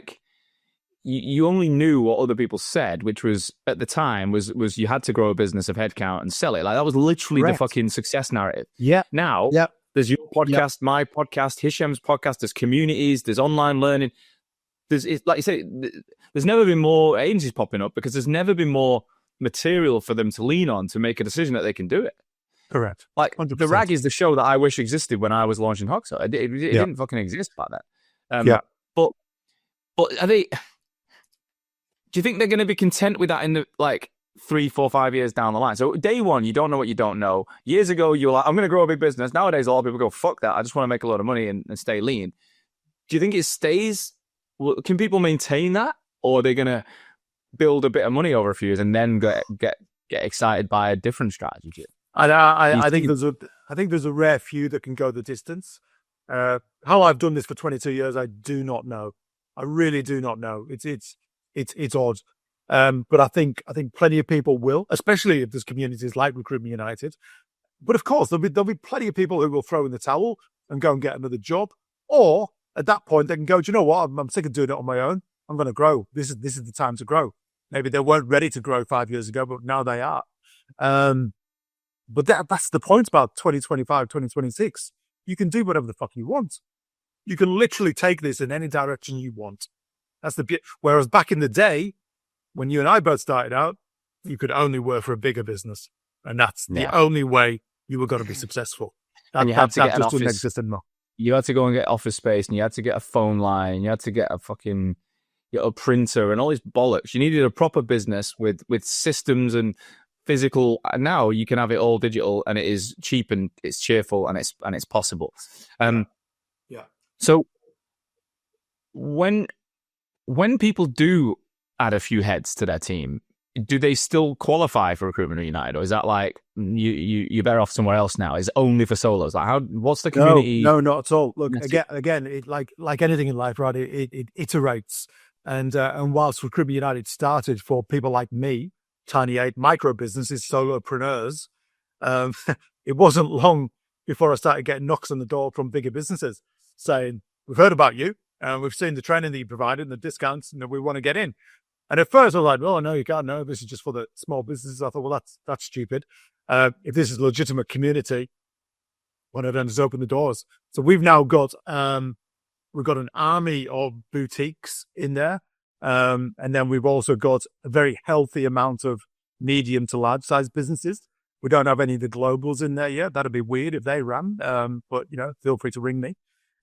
you only knew what other people said, which was at the time was you had to grow a business of headcount and sell it. That was literally the fucking success narrative. Yeah. Now, there's your podcast, my podcast, Hisham's podcast. There's communities. There's online learning. Like you say, there's never been more agencies popping up because there's never been more material for them to lean on to make a decision that they can do it. Correct. 100%. The Rag is the show that I wish existed when I was launching Hoxo. It didn't fucking exist back then. But are they? Do you think they're going to be content with that in the 3, 4, 5 years down the line? So day one, you don't know what you don't know. Years ago, you were like, I'm going to grow a big business. Nowadays, a lot of people go, fuck that. I just want to make a lot of money and stay lean. Do you think it stays? Can people maintain that? Or are they going to build a bit of money over a few years and then get excited by a different strategy? I think there's a rare few that can go the distance. How I've done this for 22 years, I do not know. I really do not know. It's odd. But I think plenty of people will, especially if there's communities like Recruitment United. But of course, there'll be plenty of people who will throw in the towel and go and get another job. Or at that point, they can go, do you know what? I'm sick of doing it on my own. I'm going to grow. This is the time to grow. Maybe they weren't ready to grow 5 years ago, but now they are. But that's the point about 2025, 2026. You can do whatever the fuck you want. You can literally take this in any direction you want. That's the bit. Whereas back in the day, when you and I both started out, you could only work for a bigger business. And that's the only way you were going to be successful. And you had to get an office. Didn't exist anymore. You had to go and get office space, and you had to get a phone line. You had to get a printer and all this bollocks. You needed a proper business with systems and physical. And now you can have it all digital, and it is cheap and it's cheerful and it's possible. So when people do add a few heads to their team, do they still qualify for Recruitment United, or is that you're better off somewhere else now? Is it only for solos? What's the community? No, not at all. Look, again, like anything in life, right? It iterates, and whilst Recruitment United started for people like me, tiny 8 micro businesses, solopreneurs, it wasn't long before I started getting knocks on the door from bigger businesses saying, "We've heard about you, and we've seen the training that you provided and the discounts, and we want to get in." And at first I was like, "Oh no, you can't. No, this is just for the small businesses." I thought, well, that's stupid. If this is a legitimate community, why not just open the doors? So we've now got an army of boutiques in there, and then we've also got a very healthy amount of medium to large size businesses. We don't have any of the globals in there yet. That'd be weird if they ran. But feel free to ring me.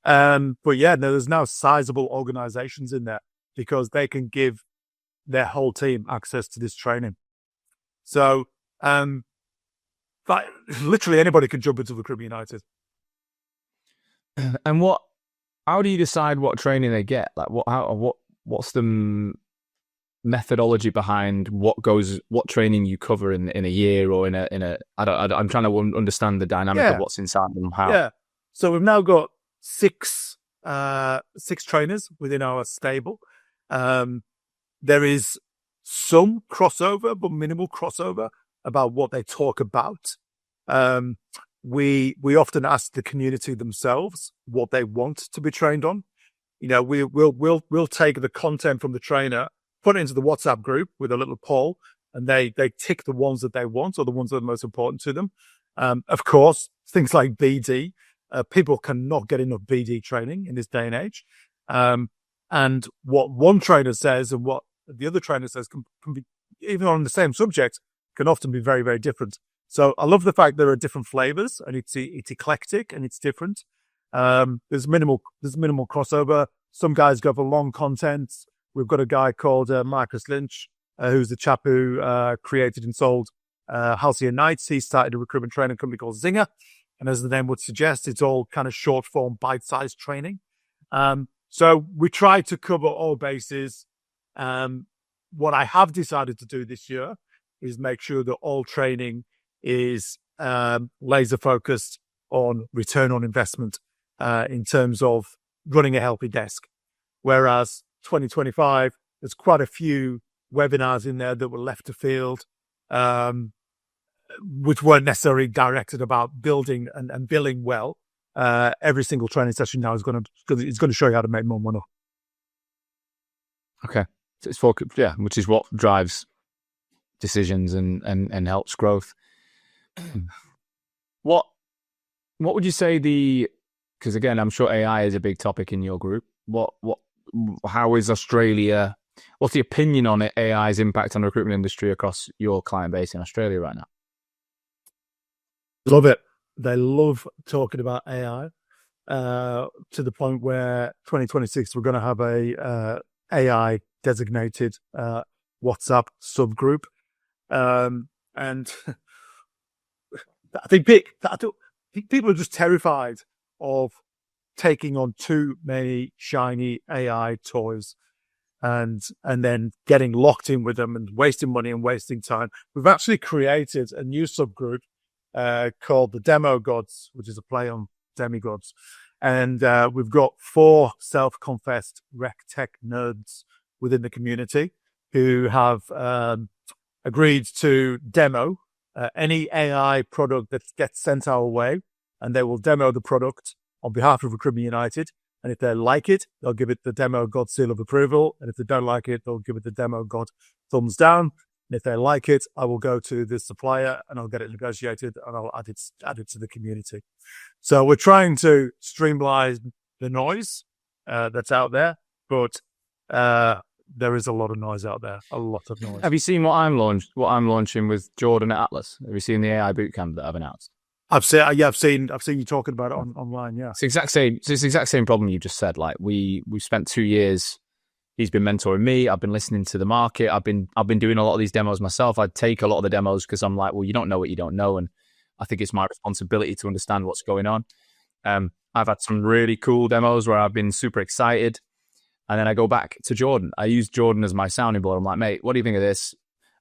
But yeah, no, there's now sizable organizations in there because they can give their whole team access to this training. So, literally anybody can jump into Recruitment United. And how do you decide what training they get? What's the methodology behind what training you cover in a year or in a I'm trying to understand the dynamic of what's inside them. How? Yeah. So we've now got six trainers within our stable. There is some crossover, but minimal crossover about what they talk about. We often ask the community themselves what they want to be trained on. We'll take the content from the trainer, put it into the WhatsApp group with a little poll, and they tick the ones that they want or the ones that are most important to them. Of course, things like BD, people cannot get enough BD training in this day and age. And what one trainer says and what the other trainer says can be, even on the same subject, can often be very, very different. So I love the fact there are different flavors, and it's eclectic and it's different. There's minimal crossover. Some guys go for long content. We've got a guy called Marcus Lynch, who's the chap who created and sold Halcyon Nights. He started a recruitment training company called Zinger. And as the name would suggest, it's all kind of short form, bite-sized training. So we try to cover all bases. What I have decided to do this year is make sure that all training is laser focused on return on investment in terms of running a healthy desk. Whereas 2025, there's quite a few webinars in there that were left to field, which weren't necessarily directed about building and billing well. Every single training session now is going to show you how to make more money. Okay. So it's focused, which is what drives decisions and helps growth. What would you say because again, I'm sure AI is a big topic in your group. How is Australia? What's the opinion on AI's impact on the recruitment industry across your client base in Australia right now? Love it. They love talking about AI to the point where 2026 we're going to have a AI designated WhatsApp subgroup, and I think people are just terrified of taking on too many shiny AI toys and then getting locked in with them and wasting money and wasting time. We've actually created a new subgroup called the Demo Gods, which is a play on demigods. And we've got 4 self-confessed rec tech nerds within the community who have agreed to demo any AI product that gets sent our way, and they will demo the product on behalf of Recruitment United. And if they like it, they'll give it the Demo God seal of approval. And if they don't like it, they'll give it the Demo God thumbs down. And if they like it, I will go to the supplier and I'll get it negotiated and I'll add it to the community. So we're trying to streamline the noise that's out there, but there is a lot of noise out there, a lot of noise. Have you seen what I'm launching with Jordan at Atlas? Have you seen the AI bootcamp that I've announced? I've seen you talking about it online. Yeah, it's the exact same problem you just said. Like we spent 2 years. He's been mentoring me. I've been listening to the market. I've been doing a lot of these demos myself. I take a lot of the demos because I'm like, well, you don't know what you don't know, and I think it's my responsibility to understand what's going on. I've had some really cool demos where I've been super excited, and then I go back to Jordan. I use Jordan as my sounding board. I'm like, mate, what do you think of this?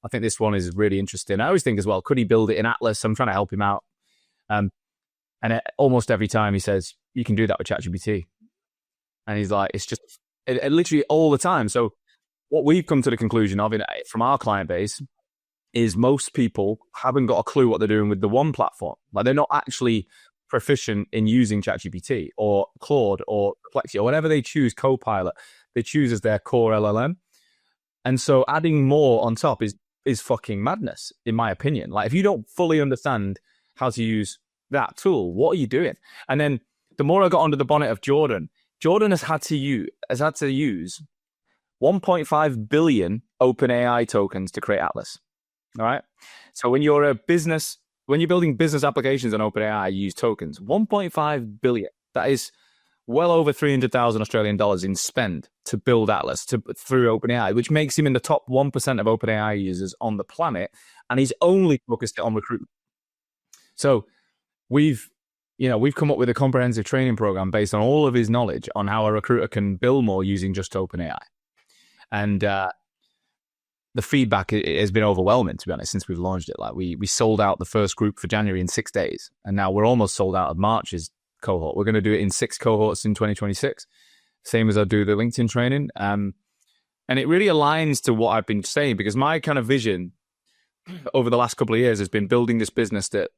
I think this one is really interesting. I always think as well, could he build it in Atlas? I'm trying to help him out. And almost every time he says, you can do that with ChatGPT. And he's like, it's just literally all the time. So what we've come to the conclusion of from our client base is most people haven't got a clue what they're doing with the one platform. Like they're not actually proficient in using ChatGPT or Claude or Perplexity or whatever they choose, Copilot, they choose as their core LLM. And so adding more on top is fucking madness, in my opinion. Like if you don't fully understand how to use that tool, what are you doing? And then the more I got under the bonnet of Jordan has had to use 1.5 billion OpenAI tokens to create Atlas. All right. So when you're building business applications on OpenAI, you use tokens. 1.5 billion. That is well over 300,000 Australian dollars in spend to build Atlas through OpenAI, which makes him in the top 1% of OpenAI users on the planet. And he's only focused on recruitment. So we've come up with a comprehensive training program based on all of his knowledge on how a recruiter can bill more using just OpenAI. And the feedback has been overwhelming, to be honest, since we've launched it. Like we sold out the first group for January in 6 days, and now we're almost sold out of March's cohort. We're going to do it in 6 cohorts in 2026, same as I do the LinkedIn training. And it really aligns to what I've been saying, because my kind of vision over the last couple of years has been building this business that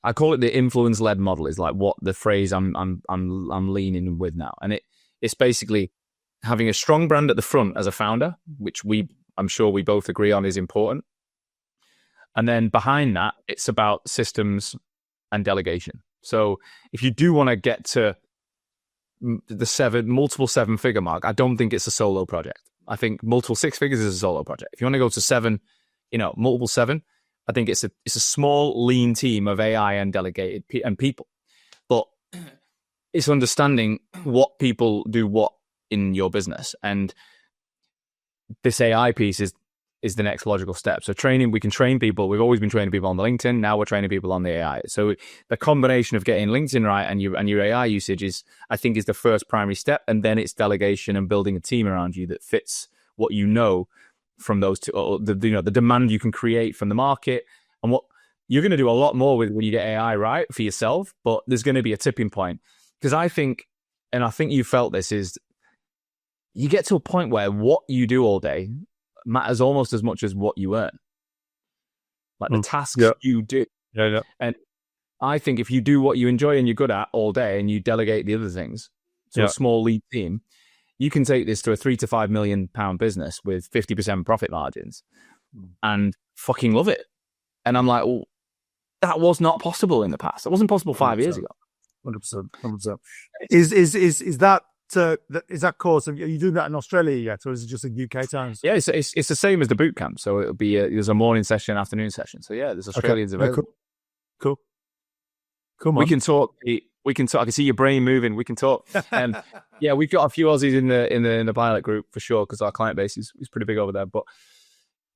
I call it the influence-led model, is like what the phrase I'm leaning with now. And it's basically having a strong brand at the front as a founder, which I'm sure we both agree on is important. And then behind that, it's about systems and delegation. So if you do want to get to the multiple 7-figure mark, I don't think it's a solo project. I think multiple 6 figures is a solo project. If you want to go to 7, multiple 7, I think it's a small, lean team of AI and delegated and people. But it's understanding what people do what in your business. And this AI piece is the next logical step. So training, we can train people. We've always been training people on the LinkedIn. Now we're training people on the AI. So the combination of getting LinkedIn right and your AI usage I think is the first primary step. And then it's delegation and building a team around you that fits what you know from those two, or the demand you can create from the market, and what you're going to do a lot more with when you get AI right for yourself. But there's going to be a tipping point, because I think you felt this, is you get to a point where what you do all day matters almost as much as what you earn. Like the tasks you do. Yeah. And I think if you do what you enjoy and you're good at all day, and you delegate the other things to a small lead team, you can take this to a £3 to £5 million business with 50% profit margins and fucking love it. And I'm like, well, that was not possible in the past. It wasn't possible 5 years ago. 100%. Is that course? Are you doing that in Australia yet, or is it just in UK times? Yeah, it's the same as the boot camp. So it'll be there's a morning session, afternoon session. So yeah, there's Australians available. Cool. Man. We can talk. I can see your brain moving. We can talk. And yeah, we've got a few Aussies in the pilot group for sure, because our client base is pretty big over there. But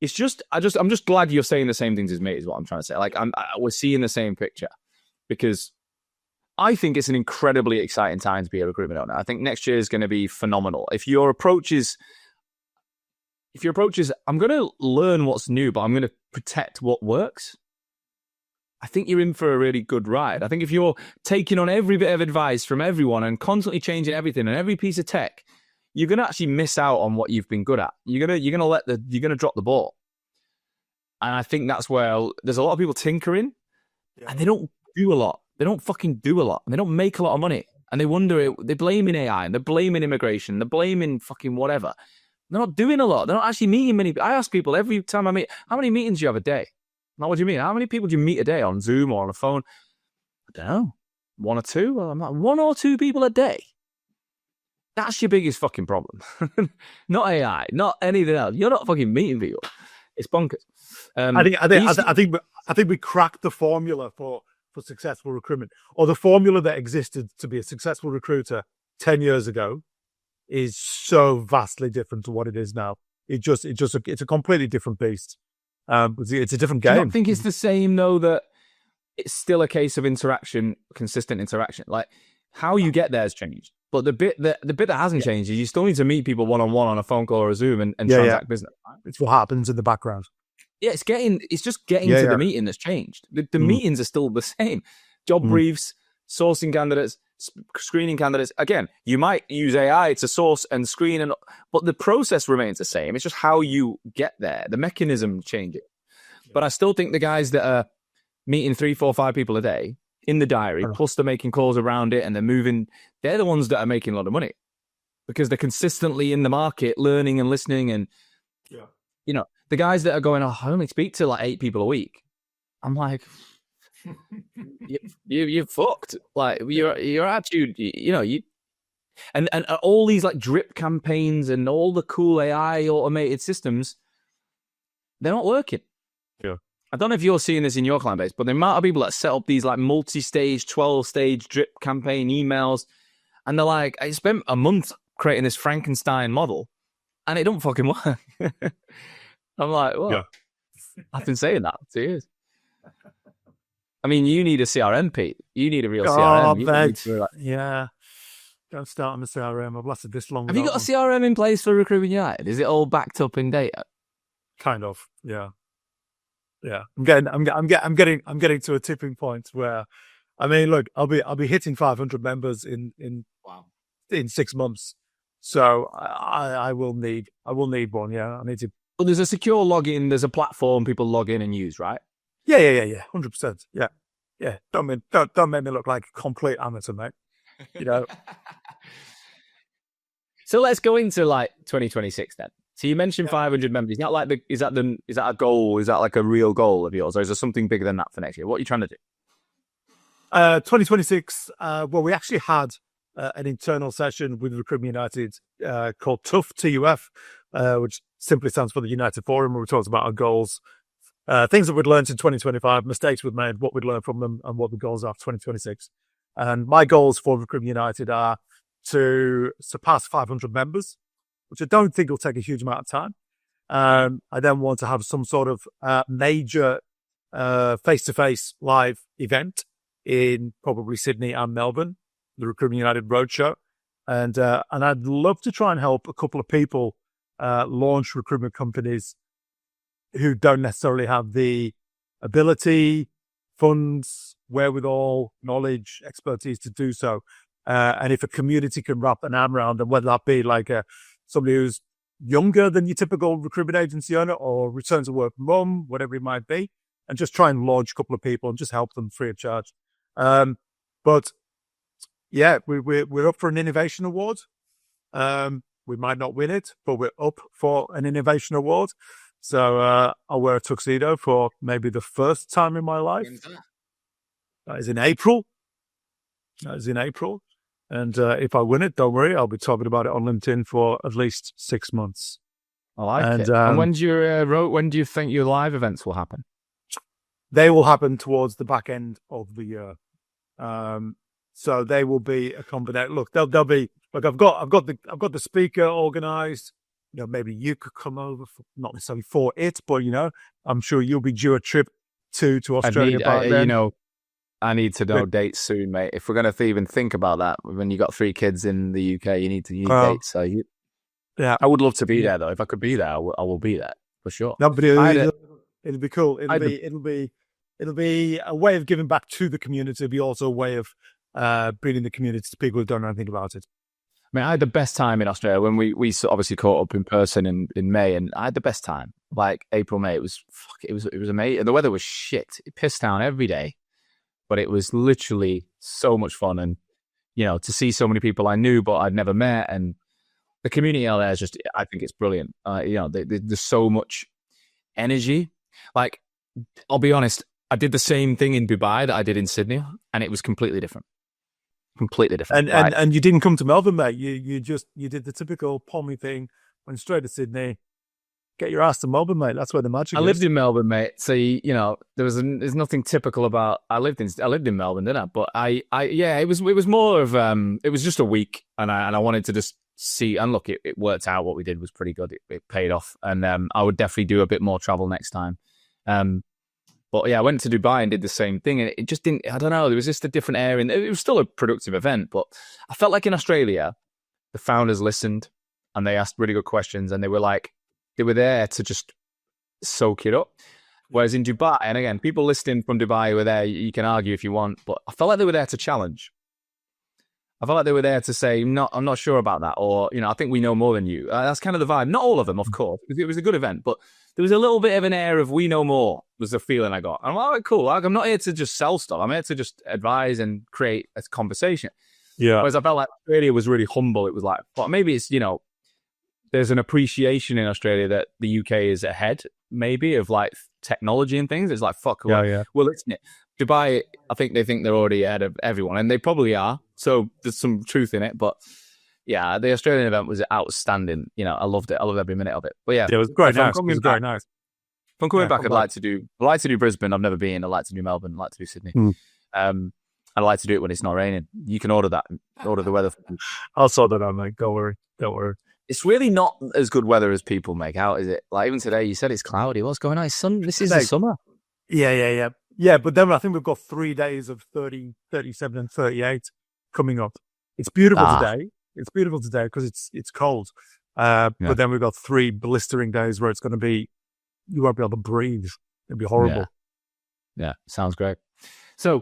it's just I'm just glad you're saying the same things as me, is what I'm trying to say. Like we're seeing the same picture, because I think it's an incredibly exciting time to be a recruitment owner. I think next year is going to be phenomenal. If your approach is, I'm going to learn what's new, but I'm going to protect what works, I think you're in for a really good ride. I think if you're taking on every bit of advice from everyone and constantly changing everything and every piece of tech, you're going to actually miss out on what you've been good at. You're going to drop the ball. And I think that's where there's a lot of people tinkering, and they don't do a lot. They don't fucking do a lot, and they don't make a lot of money. And they wonder, they're blaming AI, and they're blaming immigration, they're blaming fucking whatever. They're not doing a lot. They're not actually meeting many. I ask people every time I meet, how many meetings do you have a day? Now, what do you mean? How many people do you meet a day on Zoom or on a phone? I don't know. 1 or 2? Well, I'm like, 1 or 2 people a day. That's your biggest fucking problem. Not AI, not anything else. You're not fucking meeting people. It's bonkers. I think we cracked the formula for successful recruitment, or the formula that existed to be a successful recruiter 10 years ago is so vastly different to what it is now. It's a completely different beast. It's a different game. I don't think it's the same, though, that it's still a case of consistent interaction. Like how you get there has changed, but the bit that hasn't changed is you still need to meet people one-on-one on a phone call or a Zoom and transact business. It's what happens in the background. Yeah, it's just getting to the meeting that's changed. The meetings are still the same. Job briefs, sourcing candidates, screening candidates. Again, you might use AI to source and screen, but the process remains the same. It's just how you get there. The mechanism changes. But I still think the guys that are meeting 3, 4, 5 people a day in the diary, plus they're making calls around it and they're moving, they're the ones that are making a lot of money, because they're consistently in the market, learning and listening. And the guys that are going, I only speak to like 8 people a week. I'm like, you're fucked. Like your attitude, and all these like drip campaigns and all the cool AI automated systems, they're not working. Yeah. I don't know if you're seeing this in your client base, but the amount of people that set up these like multi-stage, 12-stage drip campaign emails, and they're like, I spent a month creating this Frankenstein model, and it don't fucking work. I'm like, well, I've been saying that for 2 years. I mean, you need a CRM, Pete. You need a real CRM. Yeah. Don't start on the CRM. I've lasted this long. Have you got a CRM in place for Recruitment United? Is it all backed up in data? kind of. Yeah. I'm getting to a tipping point where, I mean, look, I'll be hitting 500 members in Wow. 6 months. So I will need one. Yeah. I need to. Well, there's a secure login. There's a platform people log in and use, right? Yeah. 100%. Yeah. Don't make me look like a complete amateur, mate. You know. So let's go into like 2026 then. So you mentioned 500 members. Is that a goal? Is that like a real goal of yours, or is there something bigger than that for next year? What are you trying to do? 2026. Well, we actually had an internal session with Recruitment United called TUF, TUF, which simply stands for the United Forum, where we talked about our goals, things that we'd learned in 2025, mistakes we'd made, what we'd learned from them, and what the goals are for 2026. And my goals for Recruitment United are to surpass 500 members, which I don't think will take a huge amount of time. I then want to have some sort of major face-to-face live event in probably Sydney and Melbourne, the Recruitment United Roadshow. And I'd love to try and help a couple of people launch recruitment companies who don't necessarily have the ability, funds, wherewithal, knowledge, expertise to do so. And if a community can wrap an arm around them, whether that be like somebody who's younger than your typical recruitment agency owner or return to work mum, whatever it might be, and just try and launch a couple of people and just help them free of charge. But yeah, we're up for an innovation award. We might not win it, but we're up for an innovation award. So I'll wear a tuxedo for maybe the first time in my life. That is in April. And if I win it, don't worry, I'll be talking about it on LinkedIn for at least 6 months. I like it. And when do you think your live events will happen? They will happen towards the back end of the year. So they will be a combination. Look, they'll be like I've got the speaker organized. You know, maybe you could come over, not necessarily for it, but you know, I'm sure you'll be due a trip to Australia. I need to know dates soon, mate. If we're going to even think about that, when you got 3 kids in the UK, you need dates. So I would love to be there though. If I could be there, I will be there for sure. No, but it'll be cool. It'll be a way of giving back to the community. It'll be also a way of bringing the community to people who don't know anything about it. I mean, I had the best time in Australia when we obviously caught up in person in May, and I had the best time. Like April, May, it was amazing. And the weather was shit. It pissed down every day. But it was literally so much fun, and you know, to see so many people I knew but I'd never met, and the community out there is just—I think it's brilliant. You know, there's so much energy. Like, I'll be honest, I did the same thing in Dubai that I did in Sydney, and it was completely different. And you didn't come to Melbourne, mate. You did the typical Pommy thing, went straight to Sydney. Get your ass to Melbourne, mate. That's where the magic is. I lived in Melbourne, mate. So you know, there's nothing typical about. I lived in Melbourne, didn't I? But it was more of it was just a week, and I wanted to just see. And look, it worked out. What we did was pretty good. It paid off, and I would definitely do a bit more travel next time. But yeah, I went to Dubai and did the same thing, and it just didn't. I don't know. There was just a different air, and it was still a productive event. But I felt like in Australia, the founders listened, and they asked really good questions, and they were there to just soak it up. Whereas in Dubai, and again, people listening from Dubai were there, you can argue if you want, but I felt like they were there to challenge. I felt like they were there to say, "No, I'm not sure about that," or, you know, "I think we know more than you." That's kind of the vibe. Not all of them, of course, because it was a good event, but there was a little bit of an air of "we know more" was the feeling I got. And I'm like, all right, cool. Like, I'm not here to just sell stuff. I'm here to just advise and create a conversation. Yeah. Whereas I felt like Australia was really humble. It was like, but maybe it's, you know, there's an appreciation in Australia that the UK is ahead, maybe, of like technology and things. It's like, fuck, well, isn't it? Dubai, I think they think they're already ahead of everyone, and they probably are. So there's some truth in it. But yeah, the Australian event was outstanding. You know, I loved it. I loved every minute of it. But yeah, it was great. Nice. If I'm coming back, I'd like to do Brisbane. I've never been. I'd like to do Melbourne. I'd like to do Sydney. I'd like to do it when it's not raining. You can order that. Order the weather. I'll sort that out, mate. Don't worry. It's really not as good weather as people make out, is it? Like, even today, you said it's cloudy. What's going on? It's sun. This is the summer. Yeah. Yeah, but then I think we've got 3 days of 30, 37 and 38 coming up. It's beautiful today. It's beautiful today because it's cold. But then we've got 3 blistering days where it's going to be you won't be able to breathe. It'd be horrible. Yeah, sounds great. So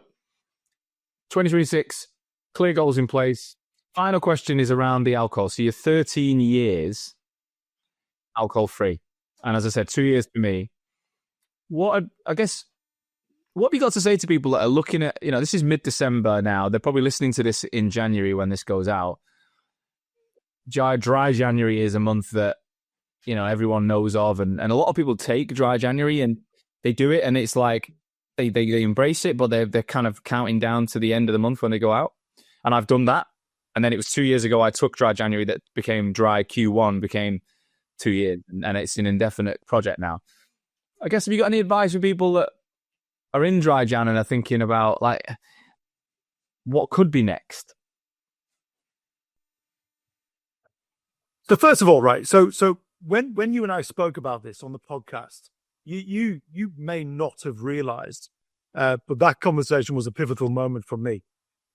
2026, clear goals in place. Final question is around the alcohol. So you're 13 years alcohol free. And as I said, 2 years for me. What have you got to say to people that are looking at, this is mid-December now. They're probably listening to this in January when this goes out. Dry January is a month that, everyone knows of. And a lot of people take dry January and they do it. And it's like they embrace it, but they're kind of counting down to the end of the month when they go out. And I've done that. And then it was 2 years ago I took dry January that became dry Q1, became 2 years. And it's an indefinite project now. I guess, have you got any advice for people that are in dry Jan and are thinking about what could be next? So first of all, right. So when you and I spoke about this on the podcast, you may not have realized, but that conversation was a pivotal moment for me,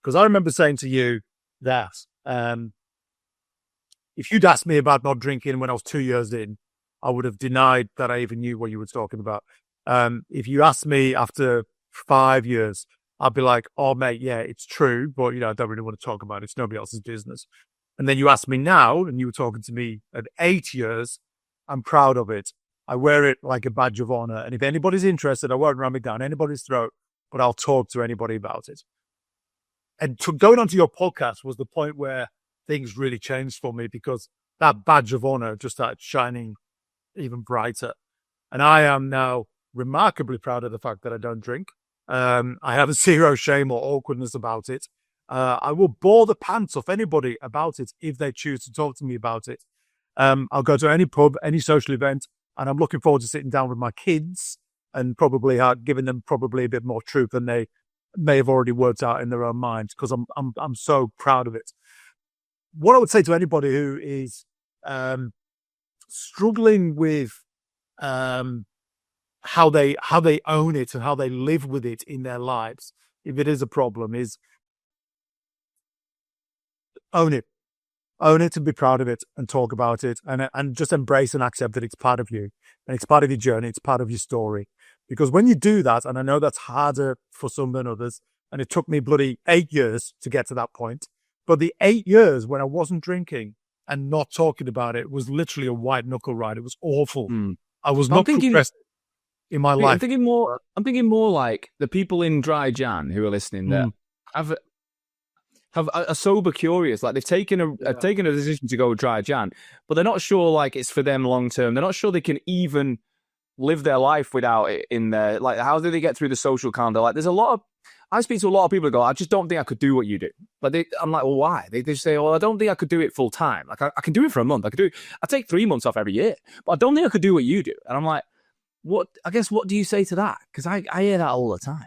because I remember saying to you that if you'd asked me about not drinking when I was 2 years in, I would have denied that I even knew what you were talking about. If you asked me after 5 years, I'd be like, oh, mate, yeah, it's true, but, I don't really want to talk about it. It's nobody else's business. And then you ask me now, and you were talking to me at 8 years, I'm proud of it. I wear it like a badge of honor. And if anybody's interested, I won't ram it down anybody's throat, but I'll talk to anybody about it. And going onto your podcast was the point where things really changed for me, because that badge of honor just started shining even brighter. And I am now remarkably proud of the fact that I don't drink. I have zero shame or awkwardness about it. I will bore the pants off anybody about it if they choose to talk to me about it. I'll go to any pub, any social event, and I'm looking forward to sitting down with my kids and probably giving them probably a bit more truth than they may have already worked out in their own minds, because I'm so proud of it. What I would say to anybody who is struggling with how they own it and how they live with it in their lives, if it is a problem, is own it and be proud of it and talk about it and just embrace and accept that it's part of you and it's part of your journey, it's part of your story. Because when you do that, and I know that's harder for some than others, and it took me bloody 8 years to get to that point, but the 8 years when I wasn't drinking and not talking about it was literally a white knuckle ride. It was awful. I was not progressed in my life. I'm thinking more like the people in dry Jan who are listening that are sober curious. Like they've taken a decision to go dry Jan, but they're not sure like it's for them long term. They're not sure they can even live their life without it in there. Like, how do they get through the social calendar? Like, I speak to a lot of people who go, I just don't think I could do what you do. But I'm like, well, why? They just say, well, I don't think I could do it full time. Like, I can do it for a month. I take 3 months off every year, but I don't think I could do what you do. And I'm like, what do you say to that? Because I hear that all the time.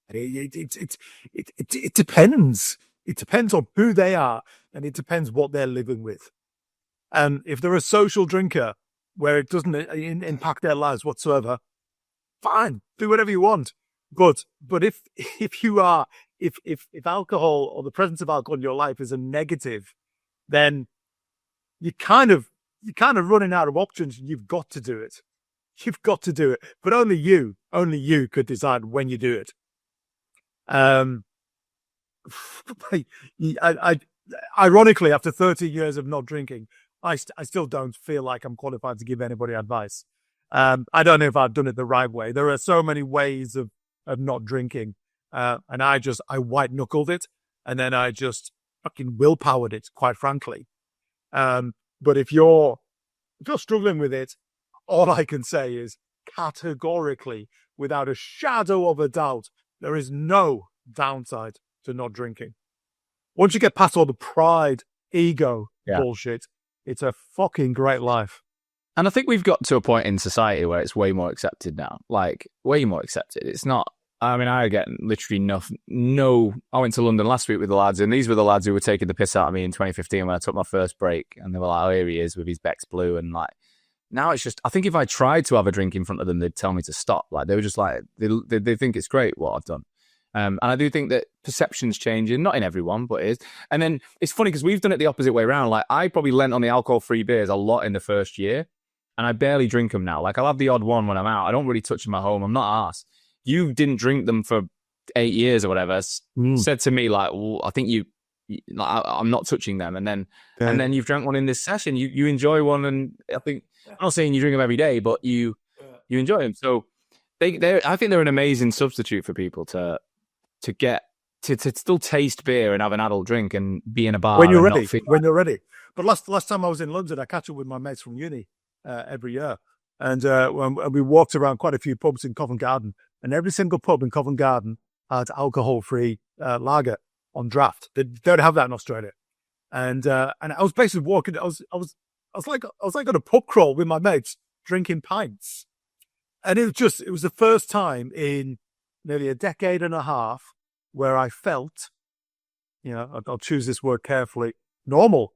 It depends. It depends on who they are, and it depends what they're living with. And if they're a social drinker where it doesn't impact their lives whatsoever, fine, do whatever you want. But if alcohol or the presence of alcohol in your life is a negative, then you're kind of running out of options. You've got to do it. You've got to do it. But only you could decide when you do it. Ironically, after 30 years of not drinking, I still don't feel like I'm qualified to give anybody advice. I don't know if I've done it the right way. There are so many ways of not drinking. And I white knuckled it, and then I just fucking willpowered it, quite frankly. But if you're struggling with it, all I can say is categorically, without a shadow of a doubt, there is no downside to not drinking. Once you get past all the pride, ego bullshit, it's a fucking great life. And I think we've got to a point in society where it's way more accepted now. Like, way more accepted. It's not, I mean, I get literally I went to London last week with the lads, and these were the lads who were taking the piss out of me in 2015 when I took my first break, and they were like, oh, here he is with his Beck's Blue, and like, now it's just, I think if I tried to have a drink in front of them, they'd tell me to stop. Like, they were just like, they think it's great what I've done. And I do think that perception's changing, not in everyone, but it is. And then it's funny because we've done it the opposite way around. Like, I probably lent on the alcohol-free beers a lot in the first year. and I barely drink them now. Like I'll have the odd one when I'm out. I don't really touch them at home. I'm not arse. You didn't drink them for 8 years or whatever. Said to me like, well, I think I'm not touching them. And then you've drank one in this session. You enjoy one, and I think I'm not saying you drink them every day, but you enjoy them. So I think they're an amazing substitute for people to get to still taste beer and have an adult drink and be in a bar when you're ready. But last time I was in London, I catch up with my mates from uni every year, and when we walked around quite a few pubs in Covent Garden, and every single pub in Covent Garden had alcohol-free lager on draft. They don't have that in Australia, and I was basically walking. I was like on a pub crawl with my mates drinking pints, and it was the first time in nearly a decade and a half where I felt, I'll choose this word carefully, normal.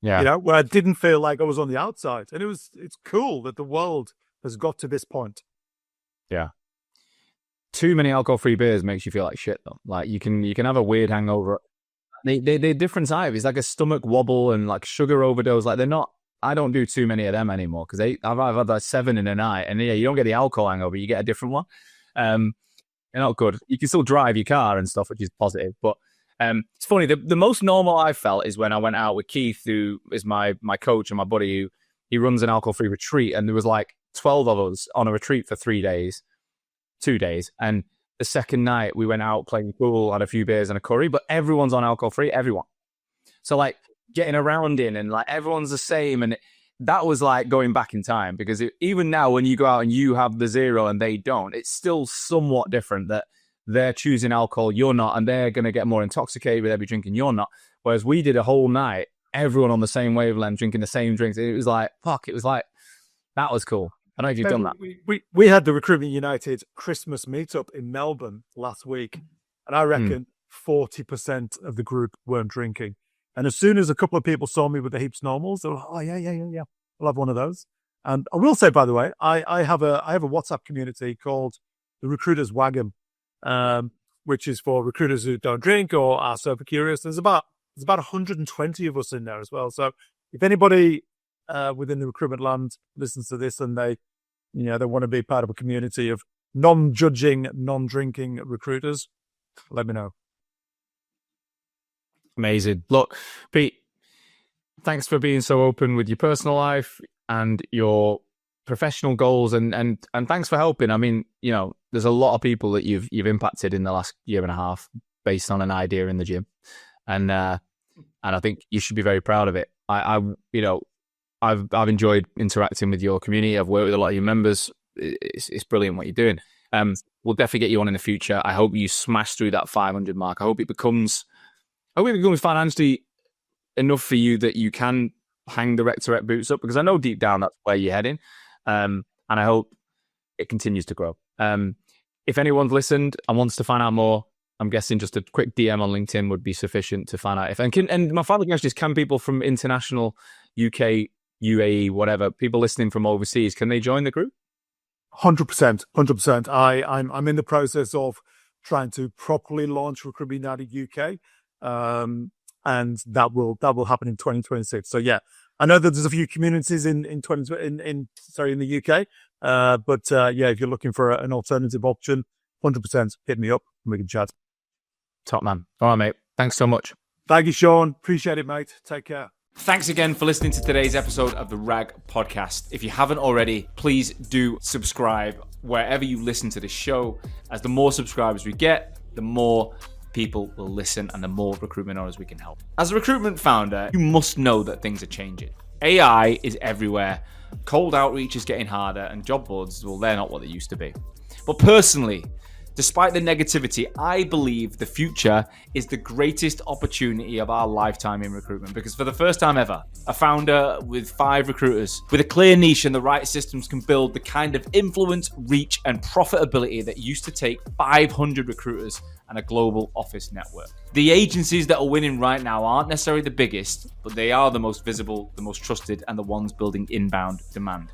Yeah. Where I didn't feel like I was on the outside. And it's cool that the world has got to this point. Yeah. Too many alcohol-free beers makes you feel like shit though. Like you can have a weird hangover. They're different type. It's like a stomach wobble and like sugar overdose. Like I don't do too many of them anymore because I've had like 7 in a night, and you don't get the alcohol hangover, you get a different one. They're not good. You can still drive your car and stuff, which is positive. But it's funny. The most normal I felt is when I went out with Keith, who is my coach and my buddy, he runs an alcohol-free retreat, and there was like 12 of us on a retreat for 2 days. And the second night we went out playing pool, had a few beers and a curry, but everyone's on alcohol-free, everyone. So like getting around in and like everyone's the same. And that was like going back in time, because even now when you go out and you have the 0 and they don't, it's still somewhat different that they're choosing alcohol, you're not, and they're going to get more intoxicated with every drink and you're not. Whereas we did a whole night, everyone on the same wavelength, drinking the same drinks. It was like, that was cool. I don't know if you've done that. We had the Recruitment United Christmas meetup in Melbourne last week, and I reckon 40% of the group weren't drinking. And as soon as a couple of people saw me with the heaps normals, they were like, oh, yeah, we'll have one of those. And I will say, by the way, I have a WhatsApp community called the Recruiters Wagon, which is for recruiters who don't drink or are super curious. There's about 120 of us in there as well. So if anybody within the recruitment land listens to this and they want to be part of a community of non-judging, non-drinking recruiters, let me know. Amazing. Look, Pete, thanks for being so open with your personal life and your professional goals, and thanks for helping. I mean, there's a lot of people that you've impacted in the last year and a half based on an idea in the gym, and I think you should be very proud of it. I've enjoyed interacting with your community. I've worked with a lot of your members. It's brilliant what you're doing. We'll definitely get you on in the future. I hope you smash through that 500 mark. I hope it becomes financially enough for you that you can hang the Rec2Rec boots up, because I know deep down that's where you're heading. And I hope it continues to grow. If anyone's listened and wants to find out more, I'm guessing just a quick DM on LinkedIn would be sufficient to find out. And my final question is, can people from international, UK, UAE, whatever, people listening from overseas, can they join the group? 100%. I'm in the process of trying to properly launch Recruitment United UK. And that will happen in 2026. So yeah, I know that there's a few communities in the UK. But if you're looking for an alternative option, 100% hit me up and we can chat. Top man. All right, mate. Thanks so much. Thank you, Sean. Appreciate it, mate. Take care. Thanks again for listening to today's episode of the RAG podcast. If you haven't already, please do subscribe wherever you listen to this show. As the more subscribers we get, the more people will listen and the more recruitment owners we can help. As a recruitment founder, you must know that things are changing. AI is everywhere. Cold outreach is getting harder, and job boards, well, they're not what they used to be. But personally, despite the negativity, I believe the future is the greatest opportunity of our lifetime in recruitment, because for the first time ever, a founder with 5 recruiters with a clear niche and the right systems can build the kind of influence, reach, and profitability that used to take 500 recruiters and a global office network. The agencies that are winning right now aren't necessarily the biggest, but they are the most visible, the most trusted, and the ones building inbound demand.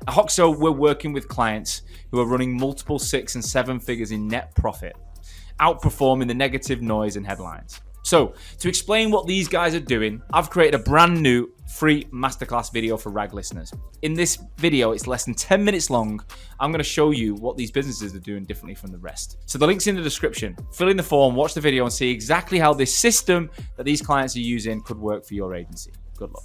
At Hoxo, we're working with clients who are running multiple 6 and 7 figures in net profit, outperforming the negative noise and headlines. So to explain what these guys are doing, I've created a brand new free masterclass video for RAG listeners. In this video, it's less than 10 minutes long. I'm going to show you what these businesses are doing differently from the rest. So the link's in the description. Fill in the form, watch the video, and see exactly how this system that these clients are using could work for your agency. Good luck.